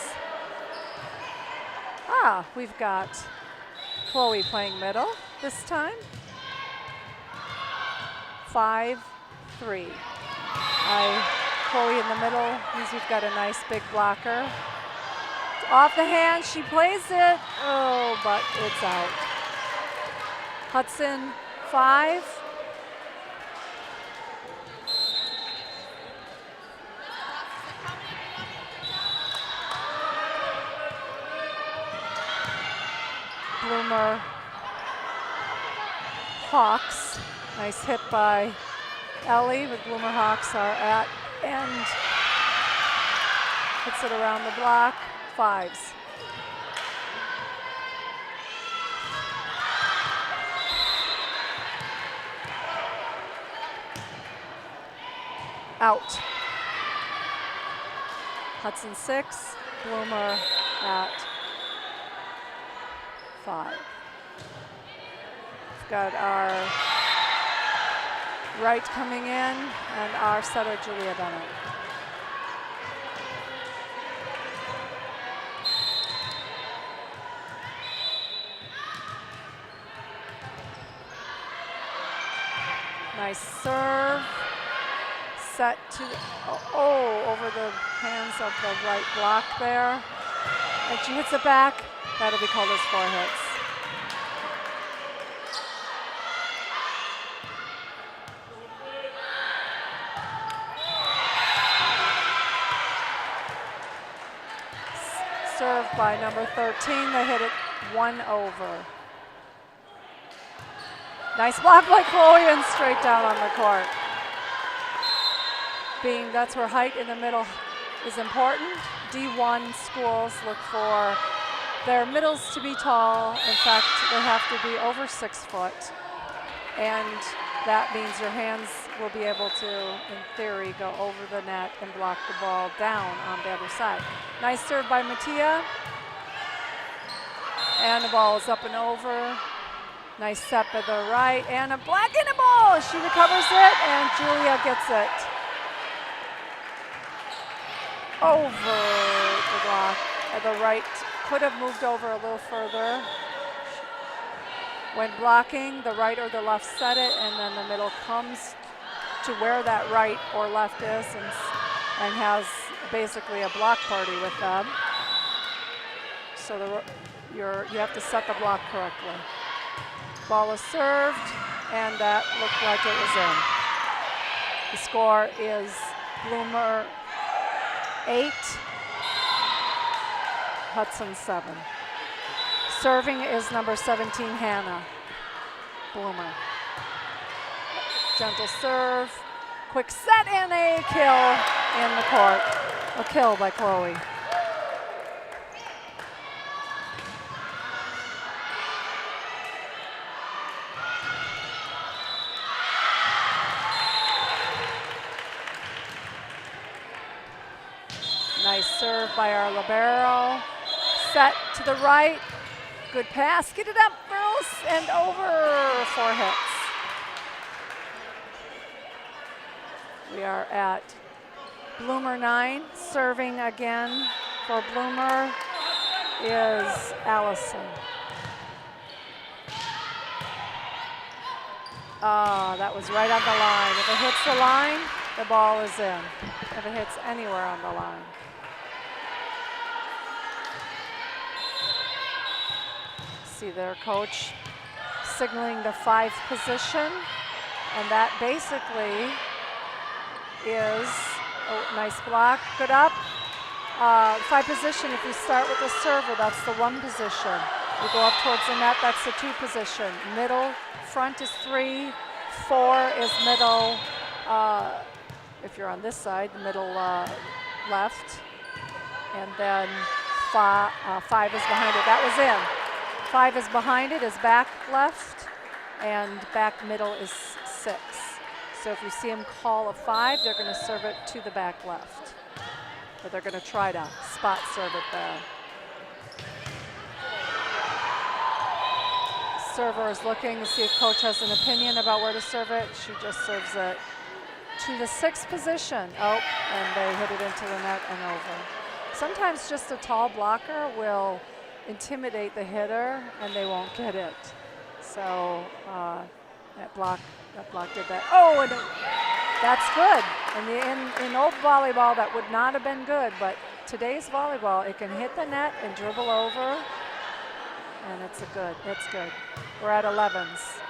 we've got Chloe playing middle this time. 5-3. Chloe in the middle means we've got a nice big blocker. Off the hand, she plays it. Oh, but it's out. Hudson 5. Bloomer Hawks. Nice hit by Ellie, but Bloomer Hawks are at end. Hits it around the block. 5s. Out. Hudson 6, Bloomer at 5. We've got our right coming in and our setter, Julia Bennett. Nice serve. Set to, over the hands of the right block there. And she hits it back. That'll be called as 4 hits. Served by number 13. They hit it 1 over. Nice block by Chloe and straight down on the court. That's where height in the middle is important. D1 schools look for their middles to be tall. In fact, they have to be over 6 foot. And that means your hands will be able to, in theory, go over the net and block the ball down on the other side. Nice serve by Mattia. And the ball is up and over. Nice set by the right, and a black in the ball. She recovers it, and Julia gets it over the block. The right could have moved over a little further. When blocking, the right or the left set it, and then the middle comes to where that right or left is and has basically a block party with them. So you have to set the block correctly. Ball is served, and that looked like it was in. The score is Bloomer 8, Hudson 7. Serving is number 17, Hannah. Bloomer. Gentle serve, quick set, and a kill in the court. A kill by Chloe. Nice serve by our libero. Set to the right. Good pass. Get it up, girls, and over. 4 hits. We are at Bloomer 9. Serving again for Bloomer is Allison. That was right on the line. If it hits the line, the ball is in. If it hits anywhere on the line. See their coach signaling the 5 position, and that basically is, nice block, good up. 5 position, if you start with the server, that's the 1 position. You go up towards the net, that's the 2 position. Middle, front is 3, 4 is middle, if you're on this side, the middle left. And then 5 is behind it. That was in. 5 is behind it, is back left, and back middle is 6. So if you see them call a 5, they're going to serve it to the back left. But they're going to try to spot serve it there. Server is looking to see if coach has an opinion about where to serve it. She just serves it to the 6th position. Oh, and they hit it into the net and over. Sometimes just a tall blocker will intimidate the hitter and they won't get it. So that block did that. Oh, and that's good. In old volleyball, that would not have been good, but today's volleyball, it can hit the net and dribble over, and it's good. We're at 11s.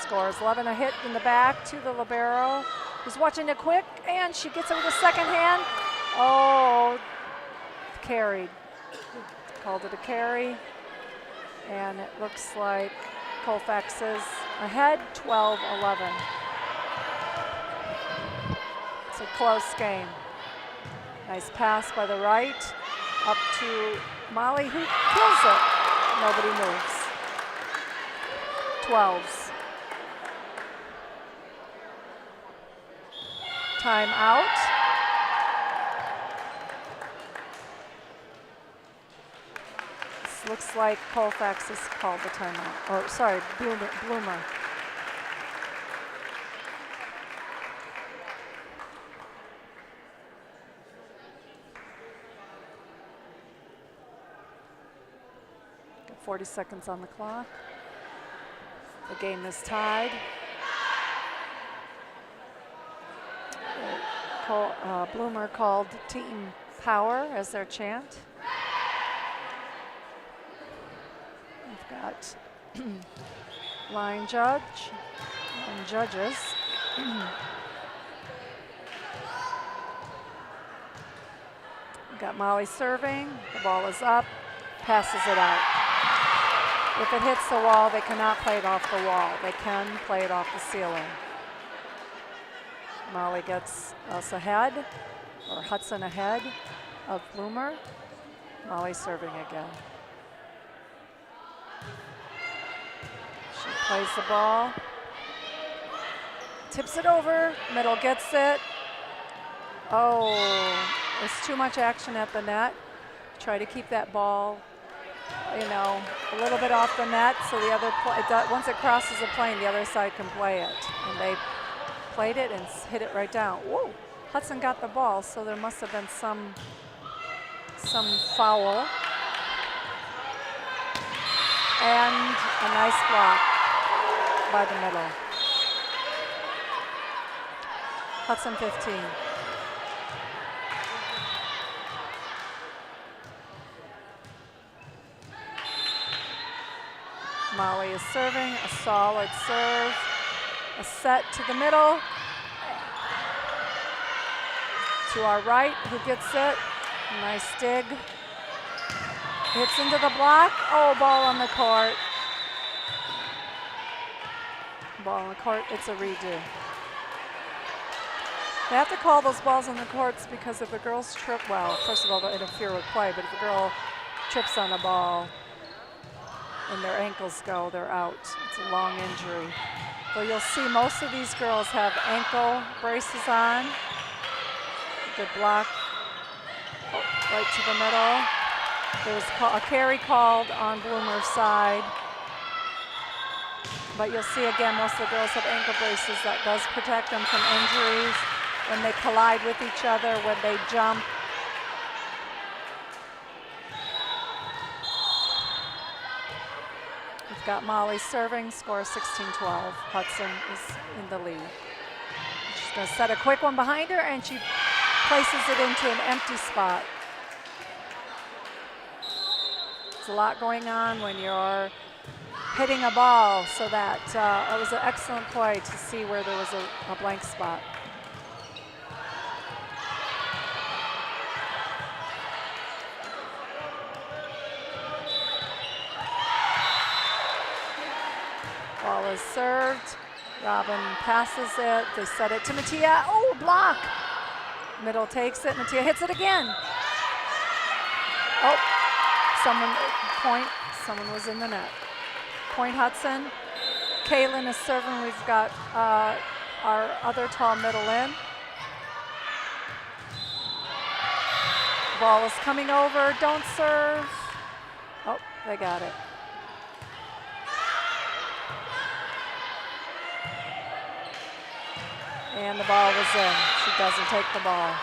Scores 11, a hit in the back to the libero, who's watching it quick, and she gets it with a second hand. Oh, carried. Called it a carry, and it looks like Colfax is ahead, 12-11. It's a close game. Nice pass by the right, up to Molly, who kills it. Nobody moves. 12s. Timeout. This looks like Colfax has called the timeout. Or sorry, Bloomer. Got 40 seconds on the clock. The game is tied. Bloomer called team power as their chant. We've got line judge and judges. We've got Molly serving. The ball is up, passes it out. If it hits the wall, they cannot play it off the wall. They can play it off the ceiling. Molly gets us ahead, or Hudson ahead of Bloomer. Molly serving again. She plays the ball, tips it over, middle gets it. Oh, there's too much action at the net. Try to keep that ball, you know, a little bit off the net so the other, once it crosses the plane, the other side can play it. And they played it and hit it right down. Whoa, Hudson got the ball, so there must have been some foul. And a nice block by the middle. Hudson 15. Molly is serving, a solid serve. A set to the middle. To our right, who gets it? Nice dig. Hits into the block. Oh, ball on the court. Ball on the court, it's a redo. They have to call those balls on the courts because if the girls trip, well, first of all, they'll interfere with play, but if a girl trips on a ball and their ankles go, they're out. It's a long injury. So you'll see most of these girls have ankle braces on. Good block, right to the middle. There was a carry called on Bloomer's side. But you'll see again, most of the girls have ankle braces. That does protect them from injuries when they collide with each other, when they jump. We've got Molly serving, score 16-12. Hudson is in the lead. She's going to set a quick one behind her, and she places it into an empty spot. There's a lot going on when you're hitting a ball, so that it was an excellent play to see where there was a blank spot. Ball is served. Robin passes it. They set it to Mattia. Oh, block. Middle takes it. Mattia hits it again. Oh, point. Someone was in the net. Point Hudson. Kaylin is serving. We've got our other tall middle in. Ball is coming over. Don't serve. Oh, they got it. And the ball was in. She doesn't take the ball.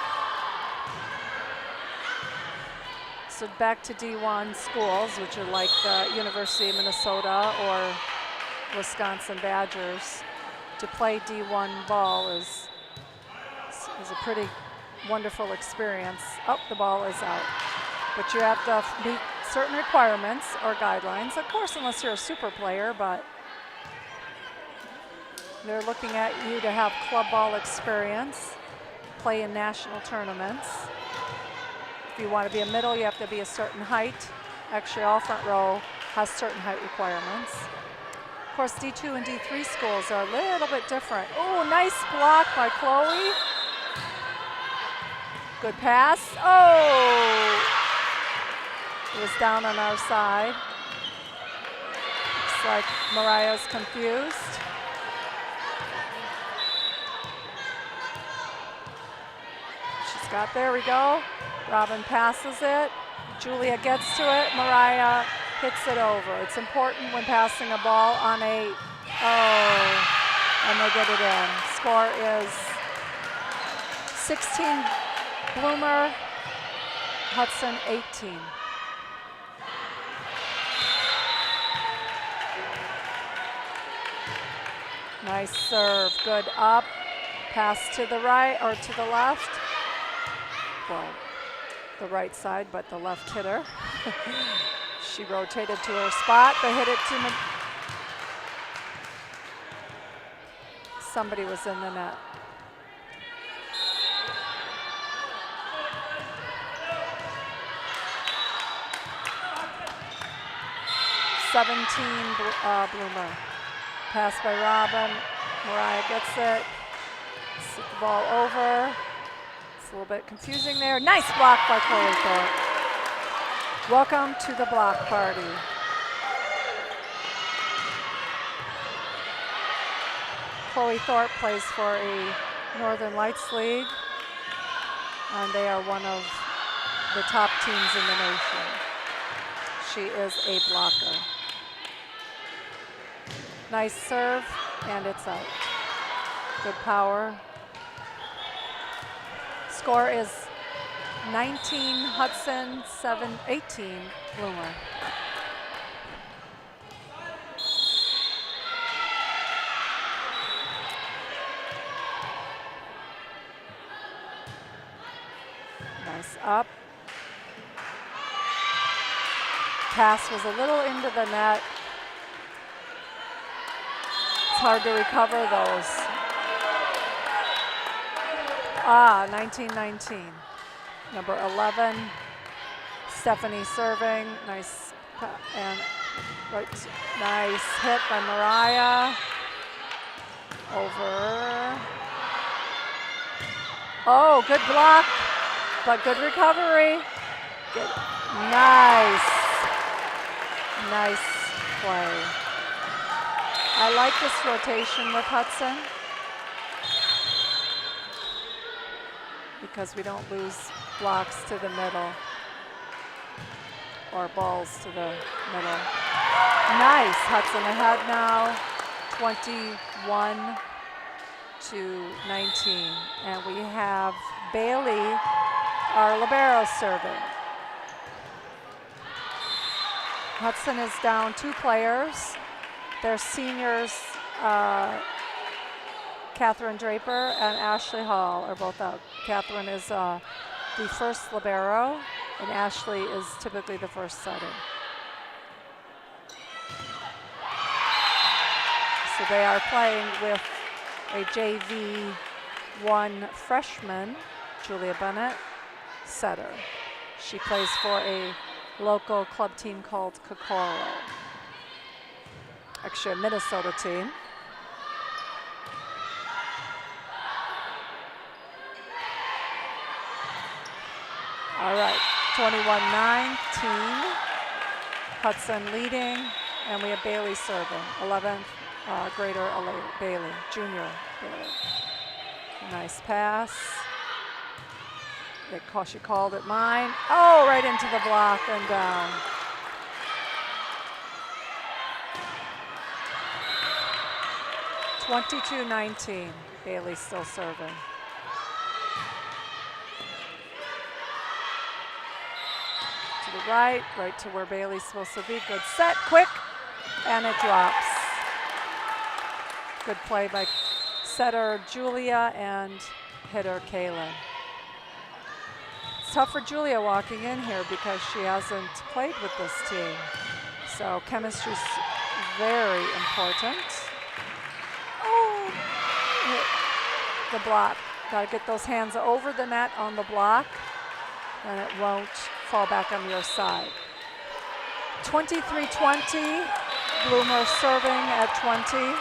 So back to D1 schools, which are like the University of Minnesota or Wisconsin Badgers. To play D1 ball is a pretty wonderful experience. Oh, the ball is out. But you have to meet certain requirements or guidelines, of course, unless you're a super player, but they're looking at you to have club ball experience, play in national tournaments. If you want to be a middle, you have to be a certain height. Actually, all front row has certain height requirements. Of course, D2 and D3 schools are a little bit different. Oh, nice block by Chloe. Good pass. Oh! It was down on our side. Looks like Mariah's confused. She's got, there we go. Robin passes it. Julia gets to it. Mariah hits it over. It's important when passing a ball on a, and they get it in. Score is 16 Bloomer, Hudson 18. Nice serve, good up. Pass to the right or to the left. Well, the right side, but the left hitter. She rotated to her spot. They hit it to somebody was in the net. Bloomer. Pass by Robin. Mariah gets it. Set the ball over. It's a little bit confusing there. Nice block by Chloe Thorpe. Welcome to the block party. Chloe Thorpe plays for a Northern Lights League, and they are one of the top teams in the nation. She is a blocker. Nice serve, and it's out. Good power. Score is 19 Hudson, 18 Bloomer. Nice up. Pass was a little into the net. It's hard to recover those. 19-19. Number 11, Stephanie serving. Nice and right. Nice hit by Mariah. Over. Oh, good block, but good recovery. Good. Nice. Nice play. I like this rotation with Hudson because we don't lose blocks to the middle or balls to the middle. Nice, Hudson ahead now, 21-19. And we have Bailey, our libero, serving. Hudson is down 2 players. Their seniors, Catherine Draper and Ashley Hall, are both out. Catherine is the first libero, and Ashley is typically the first setter. So they are playing with a JV1 freshman, Julia Bennett, setter. She plays for a local club team called Kokoro. Actually, a Minnesota team. All right, 21-19. Hudson leading, and we have Bailey serving. 11th grader Bailey, junior Bailey. Nice pass. She called it mine. Oh, right into the block and down. (22-19). Bailey still serving. To the right to where Bailey's supposed to be. Good set, quick, and it drops. Good play by setter Julia and hitter Kayla. It's tough for Julia walking in here because she hasn't played with this team. So chemistry's very important. Oh, the block. Got to get those hands over the net on the block, and it won't fall back on your side. 23-20, Bloomer serving at 20.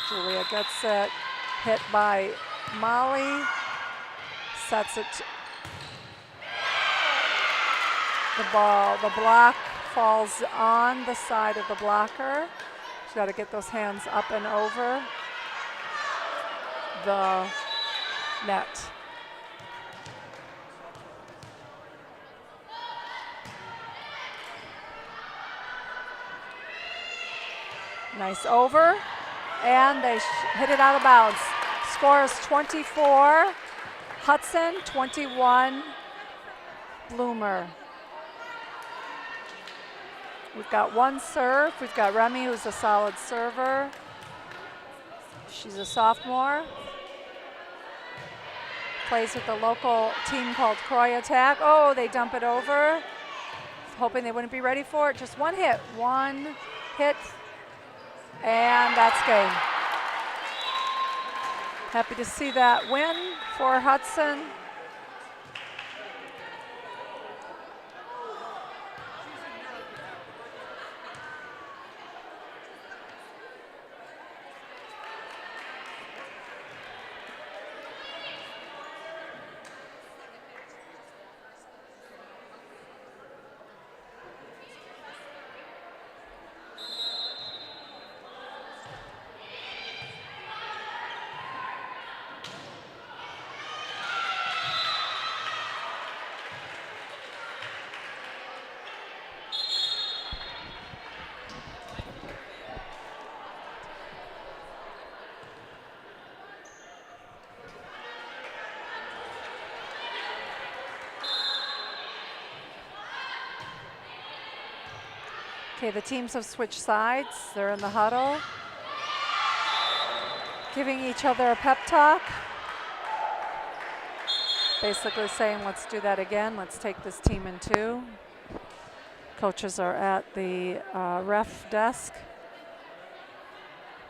Julia gets it, hit by Molly, sets it. The block falls on the side of the blocker. She's got to get those hands up and over the net. Nice over, and they hit it out of bounds. Score is 24, Hudson, 21, Bloomer. We've got one serve. We've got Remy, who's a solid server. She's a sophomore. Plays with the local team called Croy Attack. Oh, they dump it over. Hoping they wouldn't be ready for it. Just one hit, and that's game. Happy to see that win for Hudson. Okay, the teams have switched sides. They're in the huddle, giving each other a pep talk. Basically saying, let's do that again. Let's take this team in two. Coaches are at the ref desk,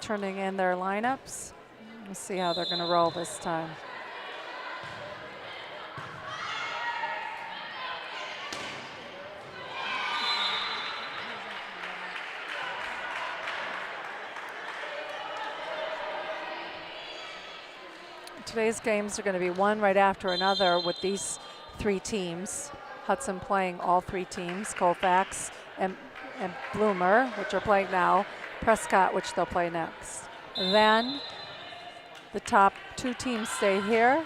turning in their lineups. Let's see how they're gonna roll this time. Today's games are going to be one right after another with these three teams. Hudson playing all three teams, Colfax and Bloomer, which are playing now, Prescott, which they'll play next. Then the top two teams stay here,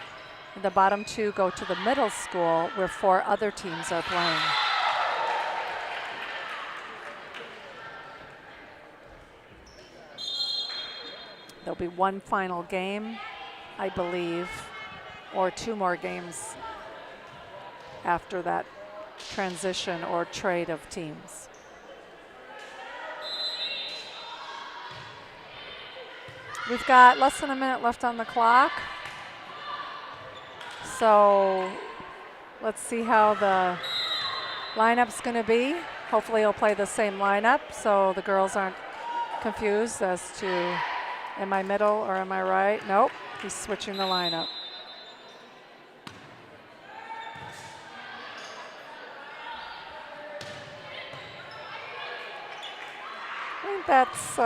and the bottom two go to the middle school where four other teams are playing. There'll be one final game, I believe, or two more games after that transition or trade of teams. We've got less than a minute left on the clock. So let's see how the lineup's gonna be. Hopefully he'll play the same lineup so the girls aren't confused as to, am I middle or am I right? Nope. He's switching the lineup. I think that's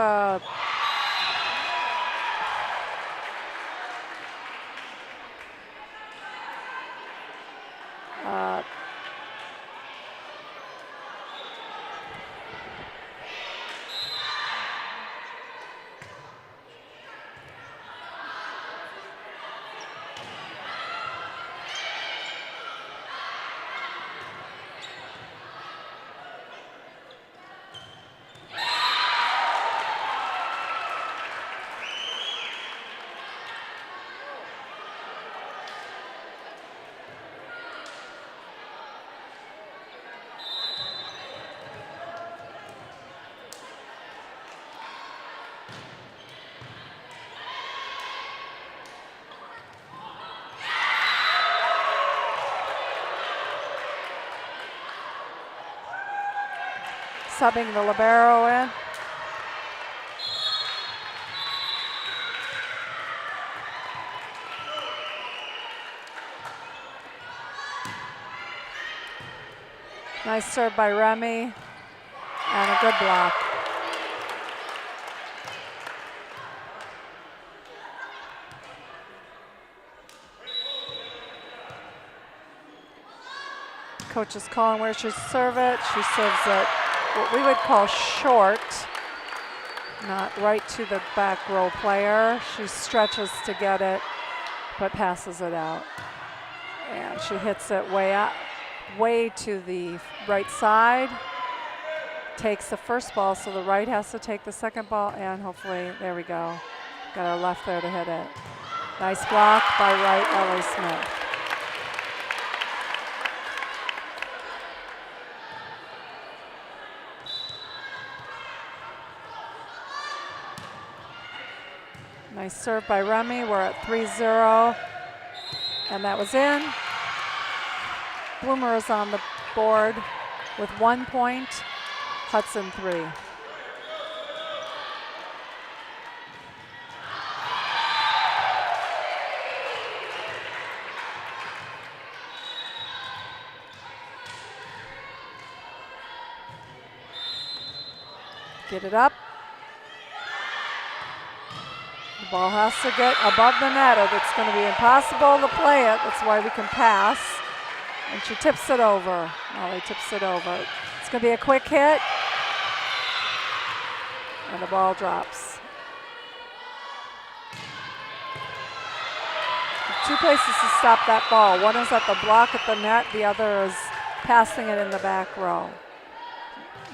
subbing the libero in. Nice serve by Remy, and a good block. Coach is calling where she serve it. She serves it what we would call short, not right to the back row player. She stretches to get it, but passes it out. And she hits it way to the right side. Takes the first ball, so the right has to take the second ball, and hopefully, there we go. Got our left there to hit it. Nice block by right, Ellie Smith. Nice serve by Remy. We're at 3-0, and that was in. Bloomer is on the board with 1 point, Hudson 3. Get it up. The ball has to get above the net, or it's going to be impossible to play it. That's why we can pass. And she tips it over. Molly tips it over. It's going to be a quick hit. And the ball drops. Two places to stop that ball. One is at the block at the net. The other is passing it in the back row.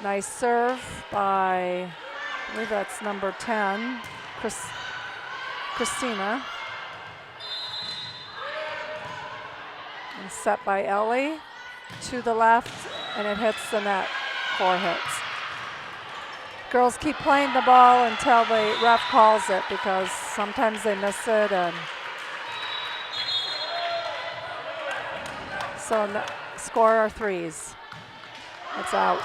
Nice serve by, I believe that's number 10, Christina. And set by Ellie to the left, and it hits the net. 4 hits. Girls keep playing the ball until the ref calls it, because sometimes they miss it, and so score our 3s. It's out.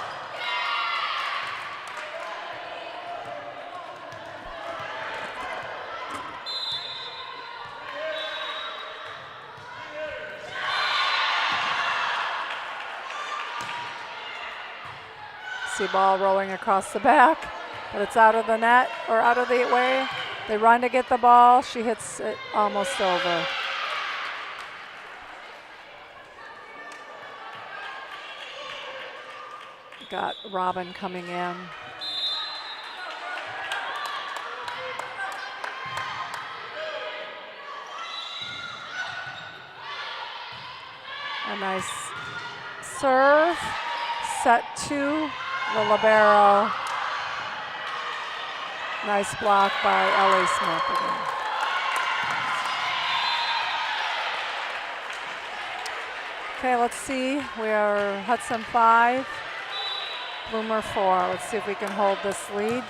See ball rolling across the back, but it's out of the net or out of the way. They run to get the ball. She hits it almost over. Got Robin coming in. A nice serve, set 2. The libero. Nice block by Ellie Smith again. Okay, let's see. We are Hudson 5, Bloomer 4. Let's see if we can hold this lead.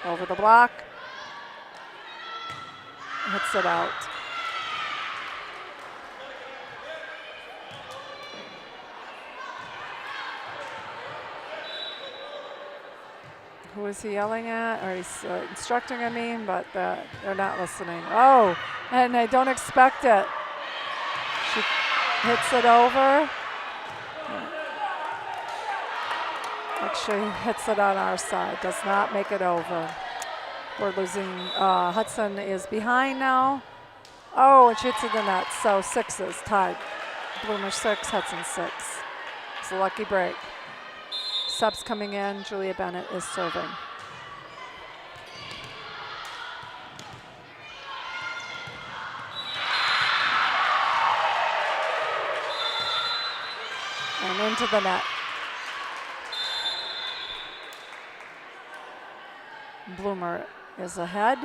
Over the block. Hits it out. Who is he yelling at? Or he's instructing, I mean, but they're not listening. Oh, and I don't expect it. She hits it over. Actually hits it on our side, does not make it over. We're losing, Hudson is behind now. Oh, and she hits it in the net, so 6s, tied. Bloomer 6, Hudson 6. It's a lucky break. Subs coming in, Julia Bennett is serving. And into the net. Bloomer is ahead.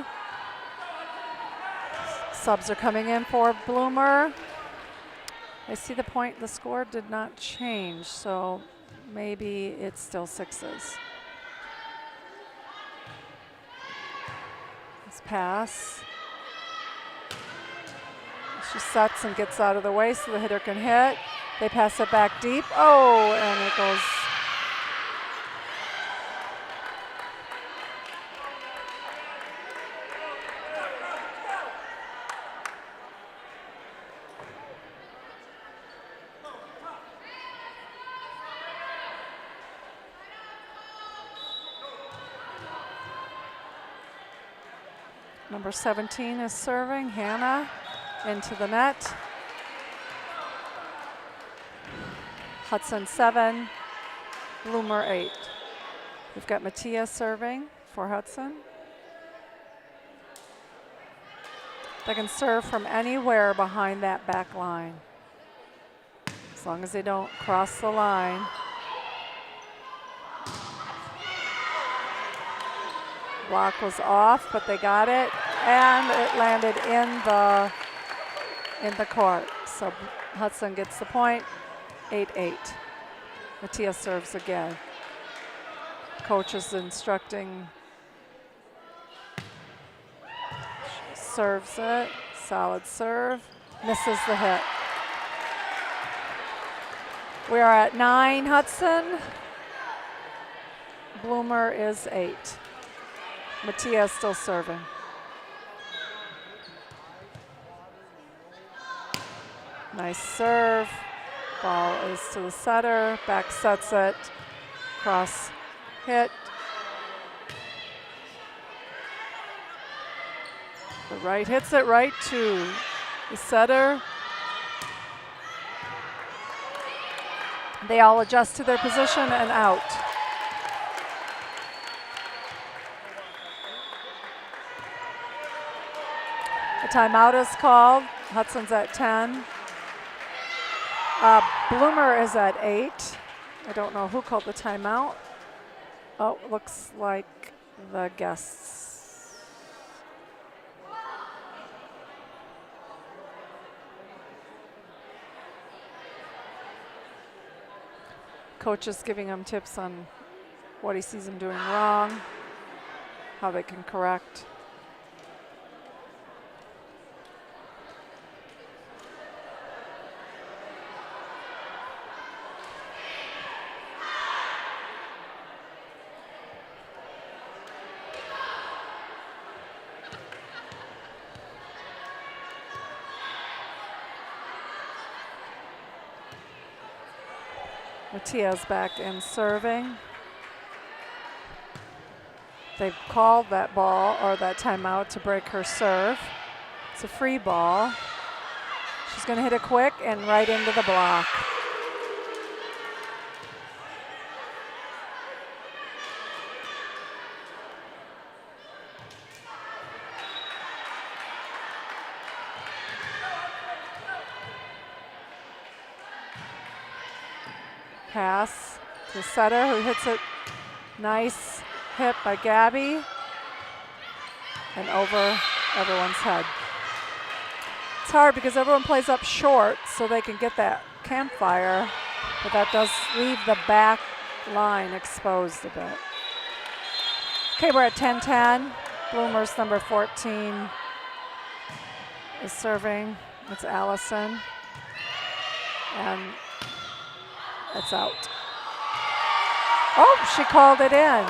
Subs are coming in for Bloomer. I see the point, the score did not change, so maybe it's still 6s. Let's pass. She sets and gets out of the way so the hitter can hit. They pass it back deep. Oh, and it goes. Number 17 is serving, Hannah, into the net. Hudson 7, Bloomer 8. We've got Mattia serving for Hudson. They can serve from anywhere behind that back line, as long as they don't cross the line. Block was off, but they got it, and it landed in the court. So Hudson gets the point, 8-8. Mattia serves again. Coach is instructing. Serves it, solid serve, misses the hit. We are at 9, Hudson. Bloomer is 8. Mattia is still serving. Nice serve. Ball is to the setter. Back sets it. Cross hit. The right hits it right to the setter. They all adjust to their position and out. A timeout is called. Hudson's at 10. Bloomer is at 8. I don't know who called the timeout. Oh, looks like the guests. Coach is giving them tips on what he sees them doing wrong, how they can correct. Mattia's back in serving. They've called that ball or that timeout to break her serve. It's a free ball. She's going to hit it quick and right into the block. Pass to setter who hits it. Nice hit by Gabby and over everyone's head. It's hard because everyone plays up short so they can get that campfire, but that does leave the back line exposed a bit. Okay, we're at 10-10. Bloomer's number 14 is serving. It's Allison. And it's out. Oh, she called it in.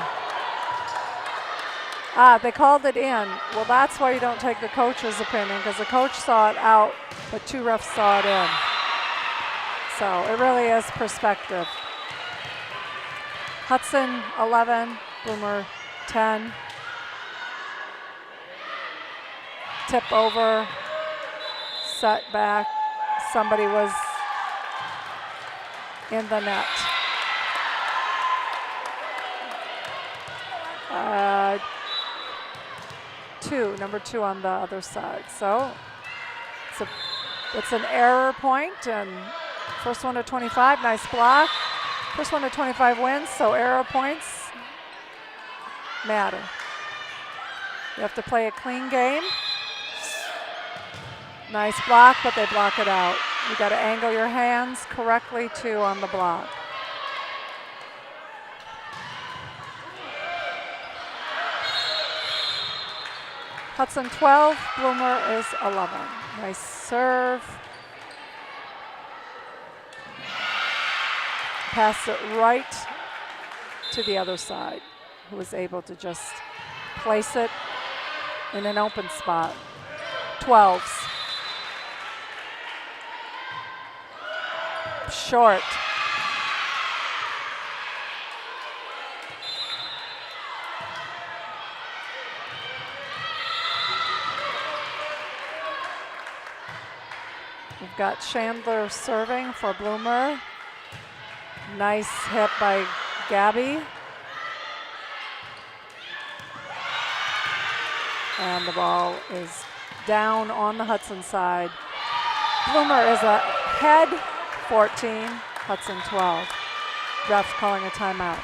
They called it in. Well, that's why you don't take the coach's opinion, because the coach saw it out, but 2 refs saw it in. So it really is perspective. Hudson 11, Bloomer 10. Tip over, set back. Somebody was in the net. Number two on the other side. So it's an error point, and first one to 25, nice block. First one to 25 wins, so error points matter. You have to play a clean game. Nice block, but they block it out. You got to angle your hands correctly too on the block. Hudson 12, Bloomer is 11. Nice serve. Pass it right to the other side, who was able to just place it in an open spot. 12s. Short. We've got Chandler serving for Bloomer. Nice hit by Gabby. And the ball is down on the Hudson side. Bloomer is ahead, 14, Hudson 12. Ref calling a timeout.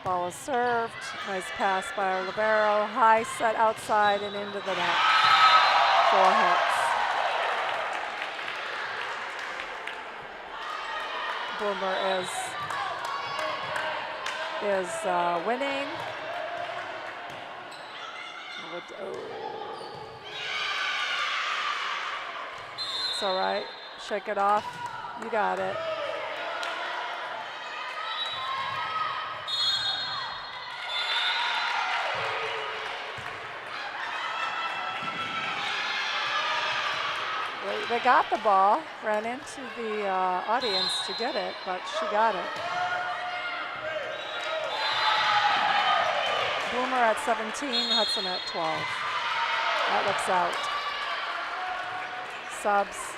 Ball is served. Nice pass by our libero. High set outside and into the net. 4 hits. Bloomer is winning. It's all right. Shake it off. You got it. They got the ball, ran into the audience to get it, but she got it. Bloomer at 17, Hudson at 12. That looks out. Subs.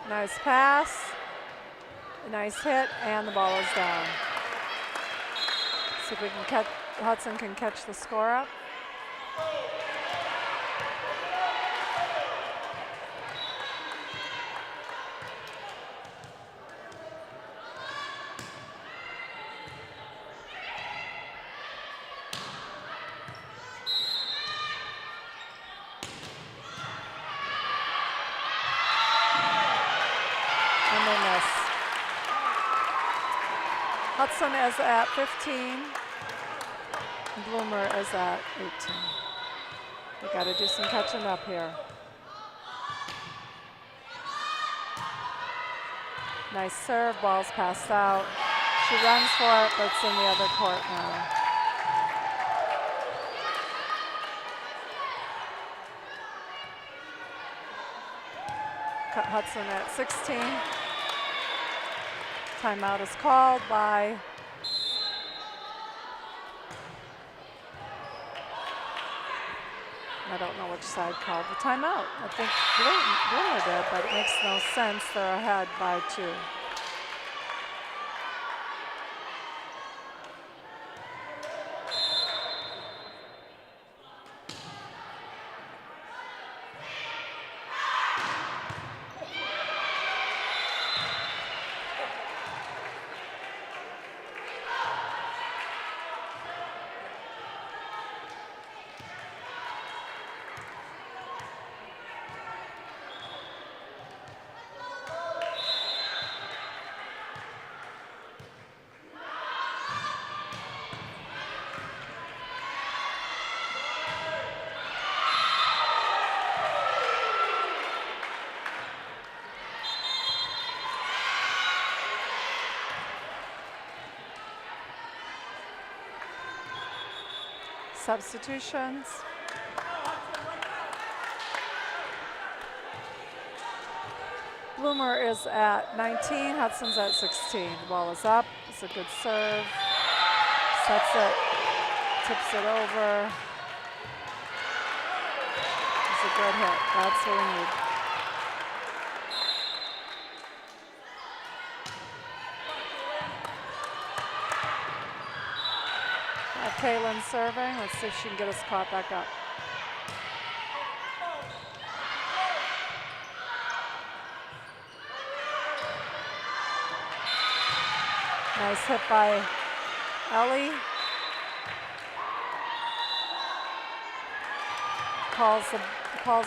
Nice pass, a nice hit, and the ball is down. See if we can catch, Hudson can catch the score up. Hudson is at 15. Bloomer is at 18. We got to do some catching up here. Nice serve, ball's passed out. She runs for it, but it's in the other court now. Hudson at 16. Timeout is called by I don't know which side called the timeout. I think Bloomer did, but it makes no sense. They're ahead by 2. substitutions. Bloomer is at 19, Hudson's at 16. The ball is up, it's a good serve. Sets it, tips it over. It's a good hit, that's what we need. Kaylin serving. Let's see if she can get us caught back up. Nice hit by Ellie. Calls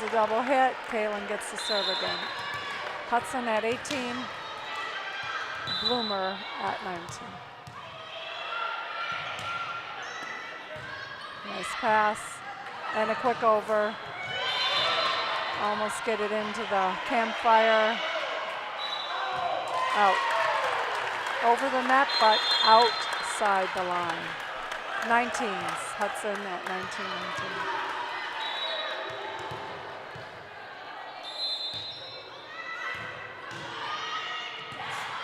a double hit. Kaylin gets the serve again. Hudson at 18. Bloomer at 19. Nice pass and a quick over. Almost get it into the campfire. Out. Over the net, but outside the line. 19s. Hudson at 19-19.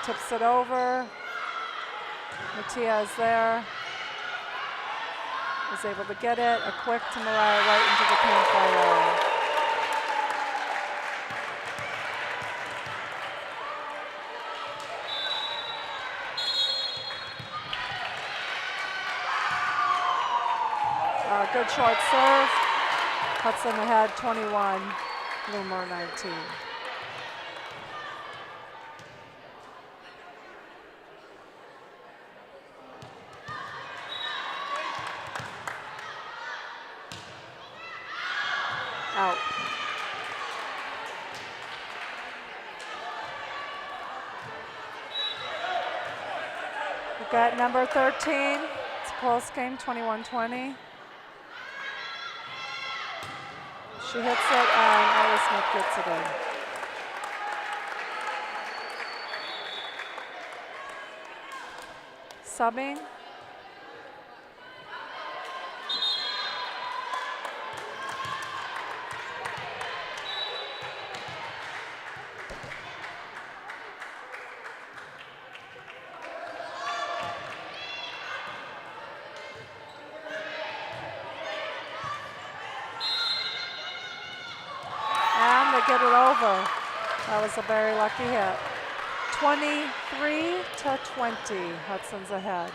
Tips it over. Mattia is there. Is able to get it. A quick to Mariah right into the campfire. Good short serve. Hudson ahead 21, Bloomer 19. Out. We've got number 13. It's a close game, 21-20. She hits it and Ella Smith gets it in. Subbing. Get it over. That was a very lucky hit. 23-20. Hudson's ahead.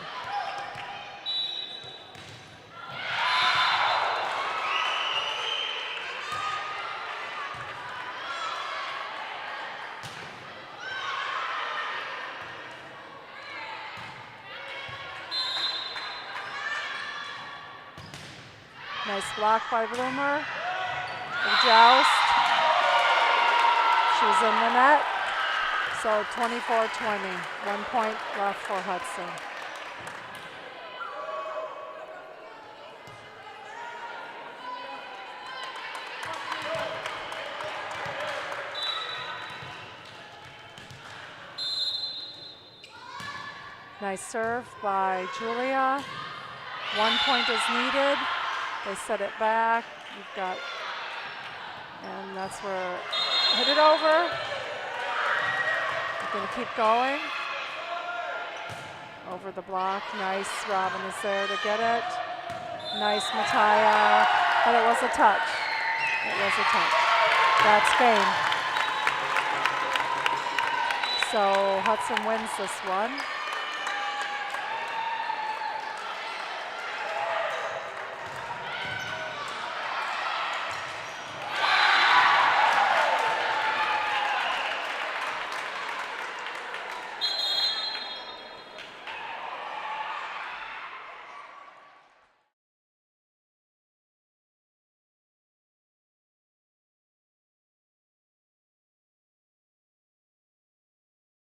Nice block by Bloomer. A joust. She's in the net, so 24-20. 1 point left for Hudson. Nice serve by Julia. 1 point is needed. They set it back. You've got, and that's where, hit it over. We're gonna keep going. Over the block, nice, Robin is there to get it. Nice, Mattia, but it was a touch. It was a touch. That's game. So Hudson wins this one.